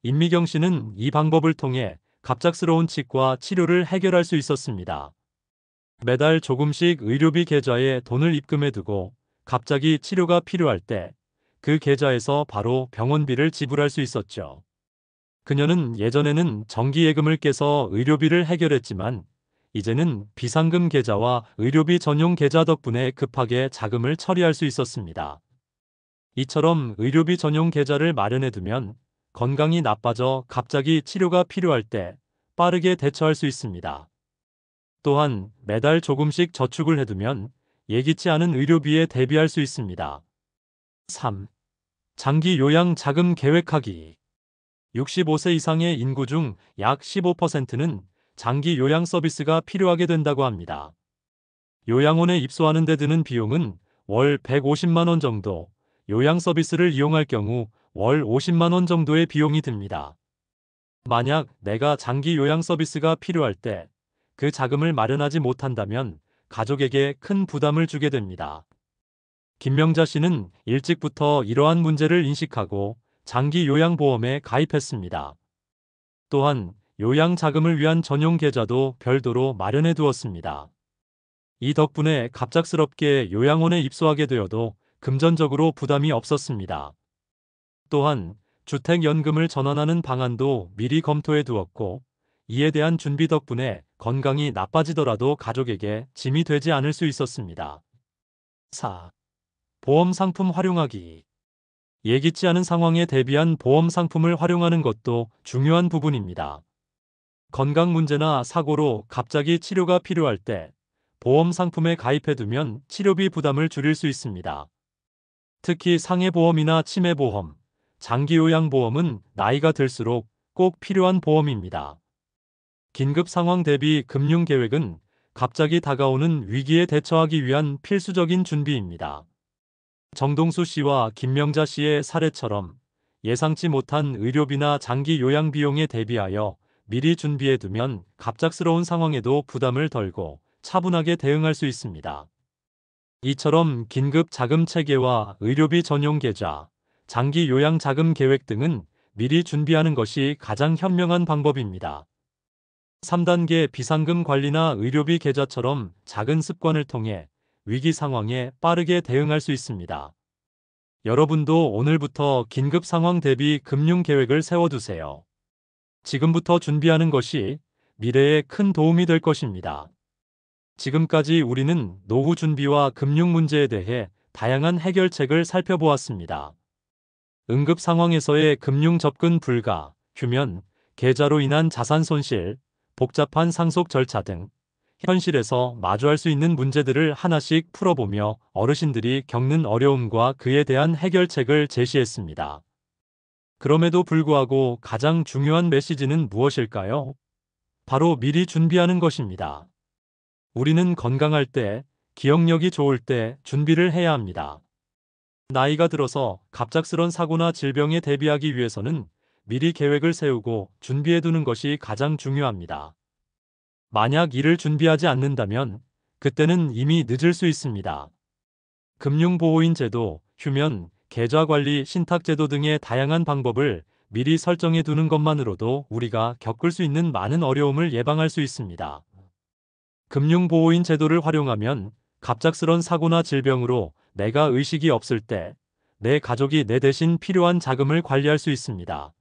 임미경 씨는 이 방법을 통해 갑작스러운 치과 치료를 해결할 수 있었습니다. 매달 조금씩 의료비 계좌에 돈을 입금해 두고 갑자기 치료가 필요할 때 그 계좌에서 바로 병원비를 지불할 수 있었죠. 그녀는 예전에는 정기예금을 깨서 의료비를 해결했지만 이제는 비상금 계좌와 의료비 전용 계좌 덕분에 급하게 자금을 처리할 수 있었습니다. 이처럼 의료비 전용 계좌를 마련해 두면 건강이 나빠져 갑자기 치료가 필요할 때 빠르게 대처할 수 있습니다. 또한 매달 조금씩 저축을 해두면 예기치 않은 의료비에 대비할 수 있습니다. 3. 장기 요양 자금 계획하기. 65세 이상의 인구 중 약 15%는 장기 요양 서비스가 필요하게 된다고 합니다. 요양원에 입소하는 데 드는 비용은 월 150만 원 정도, 요양 서비스를 이용할 경우 월 50만 원 정도의 비용이 듭니다. 만약 내가 장기 요양 서비스가 필요할 때 그 자금을 마련하지 못한다면 가족에게 큰 부담을 주게 됩니다. 김명자 씨는 일찍부터 이러한 문제를 인식하고 장기 요양보험에 가입했습니다. 또한 요양자금을 위한 전용 계좌도 별도로 마련해 두었습니다. 이 덕분에 갑작스럽게 요양원에 입소하게 되어도 금전적으로 부담이 없었습니다. 또한 주택연금을 전환하는 방안도 미리 검토해 두었고, 이에 대한 준비 덕분에 건강이 나빠지더라도 가족에게 짐이 되지 않을 수 있었습니다. 4. 보험 상품 활용하기. 예기치 않은 상황에 대비한 보험 상품을 활용하는 것도 중요한 부분입니다. 건강 문제나 사고로 갑자기 치료가 필요할 때 보험 상품에 가입해두면 치료비 부담을 줄일 수 있습니다. 특히 상해보험이나 치매보험, 장기요양보험은 나이가 들수록 꼭 필요한 보험입니다. 긴급 상황 대비 금융계획은 갑자기 다가오는 위기에 대처하기 위한 필수적인 준비입니다. 정동수 씨와 김명자 씨의 사례처럼 예상치 못한 의료비나 장기 요양 비용에 대비하여 미리 준비해두면 갑작스러운 상황에도 부담을 덜고 차분하게 대응할 수 있습니다. 이처럼 긴급 자금 체계와 의료비 전용 계좌, 장기 요양 자금 계획 등은 미리 준비하는 것이 가장 현명한 방법입니다. 3단계 비상금 관리나 의료비 계좌처럼 작은 습관을 통해 위기 상황에 빠르게 대응할 수 있습니다. 여러분도 오늘부터 긴급 상황 대비 금융 계획을 세워두세요. 지금부터 준비하는 것이 미래에 큰 도움이 될 것입니다. 지금까지 우리는 노후 준비와 금융 문제에 대해 다양한 해결책을 살펴보았습니다. 응급 상황에서의 금융 접근 불가, 휴면, 계좌로 인한 자산 손실, 복잡한 상속 절차 등 현실에서 마주할 수 있는 문제들을 하나씩 풀어보며 어르신들이 겪는 어려움과 그에 대한 해결책을 제시했습니다. 그럼에도 불구하고 가장 중요한 메시지는 무엇일까요? 바로 미리 준비하는 것입니다. 우리는 건강할 때, 기억력이 좋을 때 준비를 해야 합니다. 나이가 들어서 갑작스런 사고나 질병에 대비하기 위해서는 미리 계획을 세우고 준비해두는 것이 가장 중요합니다. 만약 이를 준비하지 않는다면 그때는 이미 늦을 수 있습니다. 금융보호인 제도, 휴면, 계좌관리, 신탁제도 등의 다양한 방법을 미리 설정해 두는 것만으로도 우리가 겪을 수 있는 많은 어려움을 예방할 수 있습니다. 금융보호인 제도를 활용하면 갑작스런 사고나 질병으로 내가 의식이 없을 때 내 가족이 내 대신 필요한 자금을 관리할 수 있습니다.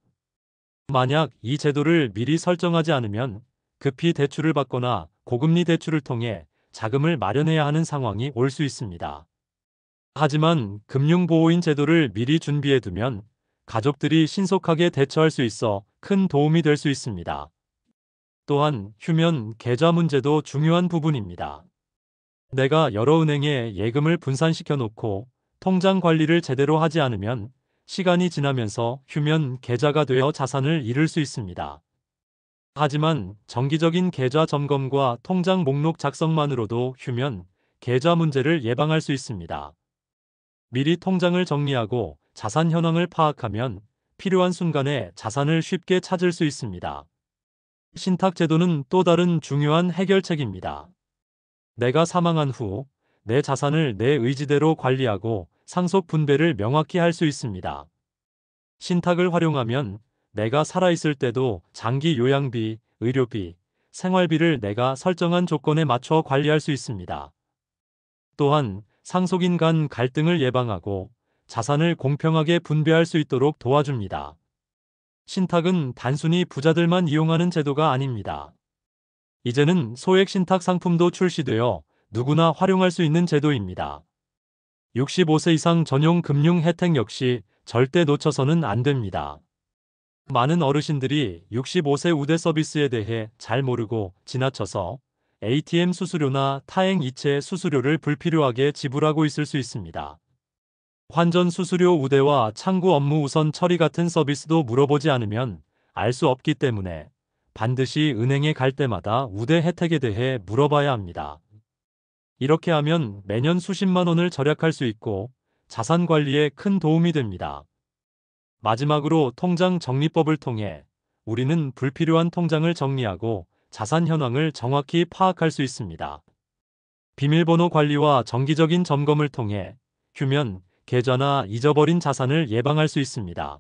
만약 이 제도를 미리 설정하지 않으면 급히 대출을 받거나 고금리 대출을 통해 자금을 마련해야 하는 상황이 올 수 있습니다. 하지만 금융보호인 제도를 미리 준비해두면 가족들이 신속하게 대처할 수 있어 큰 도움이 될 수 있습니다. 또한 휴면, 계좌 문제도 중요한 부분입니다. 내가 여러 은행에 예금을 분산시켜 놓고 통장 관리를 제대로 하지 않으면 시간이 지나면서 휴면 계좌가 되어 자산을 잃을 수 있습니다. 하지만 정기적인 계좌 점검과 통장 목록 작성만으로도 휴면, 계좌 문제를 예방할 수 있습니다. 미리 통장을 정리하고 자산 현황을 파악하면 필요한 순간에 자산을 쉽게 찾을 수 있습니다. 신탁제도는 또 다른 중요한 해결책입니다. 내가 사망한 후 내 자산을 내 의지대로 관리하고 상속 분배를 명확히 할 수 있습니다. 신탁을 활용하면 내가 살아있을 때도 장기 요양비, 의료비, 생활비를 내가 설정한 조건에 맞춰 관리할 수 있습니다. 또한 상속인 간 갈등을 예방하고 자산을 공평하게 분배할 수 있도록 도와줍니다. 신탁은 단순히 부자들만 이용하는 제도가 아닙니다. 이제는 소액 신탁 상품도 출시되어 누구나 활용할 수 있는 제도입니다. 65세 이상 전용 금융 혜택 역시 절대 놓쳐서는 안 됩니다. 많은 어르신들이 65세 우대 서비스에 대해 잘 모르고 지나쳐서 ATM 수수료나 타행 이체 수수료를 불필요하게 지불하고 있을 수 있습니다. 환전 수수료 우대와 창구 업무 우선 처리 같은 서비스도 물어보지 않으면 알 수 없기 때문에 반드시 은행에 갈 때마다 우대 혜택에 대해 물어봐야 합니다. 이렇게 하면 매년 수십만 원을 절약할 수 있고 자산 관리에 큰 도움이 됩니다. 마지막으로 통장 정리법을 통해 우리는 불필요한 통장을 정리하고 자산 현황을 정확히 파악할 수 있습니다. 비밀번호 관리와 정기적인 점검을 통해 휴면, 계좌나 잊어버린 자산을 예방할 수 있습니다.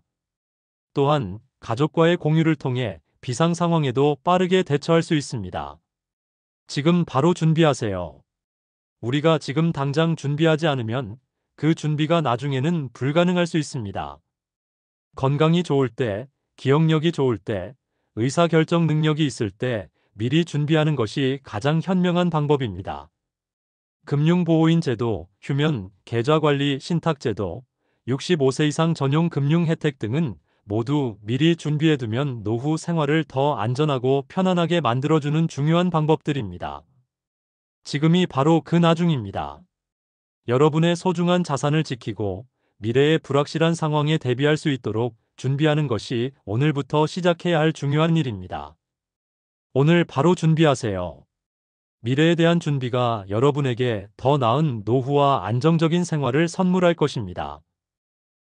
또한 가족과의 공유를 통해 비상 상황에도 빠르게 대처할 수 있습니다. 지금 바로 준비하세요. 우리가 지금 당장 준비하지 않으면 그 준비가 나중에는 불가능할 수 있습니다. 건강이 좋을 때, 기억력이 좋을 때, 의사결정 능력이 있을 때 미리 준비하는 것이 가장 현명한 방법입니다. 금융보호인 제도, 휴면, 계좌관리, 신탁제도, 65세 이상 전용 금융 혜택 등은 모두 미리 준비해두면 노후 생활을 더 안전하고 편안하게 만들어주는 중요한 방법들입니다. 지금이 바로 그 나중입니다. 여러분의 소중한 자산을 지키고 미래의 불확실한 상황에 대비할 수 있도록 준비하는 것이 오늘부터 시작해야 할 중요한 일입니다. 오늘 바로 준비하세요. 미래에 대한 준비가 여러분에게 더 나은 노후와 안정적인 생활을 선물할 것입니다.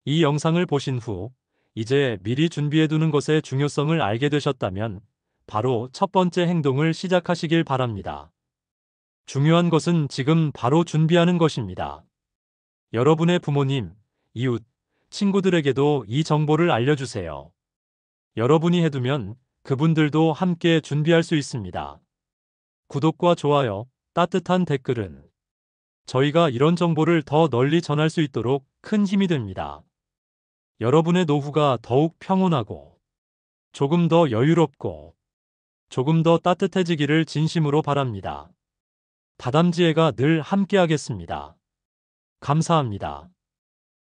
이 영상을 보신 후 이제 미리 준비해두는 것의 중요성을 알게 되셨다면 바로 첫 번째 행동을 시작하시길 바랍니다. 중요한 것은 지금 바로 준비하는 것입니다. 여러분의 부모님, 이웃, 친구들에게도 이 정보를 알려주세요. 여러분이 해두면 그분들도 함께 준비할 수 있습니다. 구독과 좋아요, 따뜻한 댓글은 저희가 이런 정보를 더 널리 전할 수 있도록 큰 힘이 됩니다. 여러분의 노후가 더욱 평온하고 조금 더 여유롭고 조금 더 따뜻해지기를 진심으로 바랍니다. 다담지혜가 늘 함께하겠습니다. 감사합니다.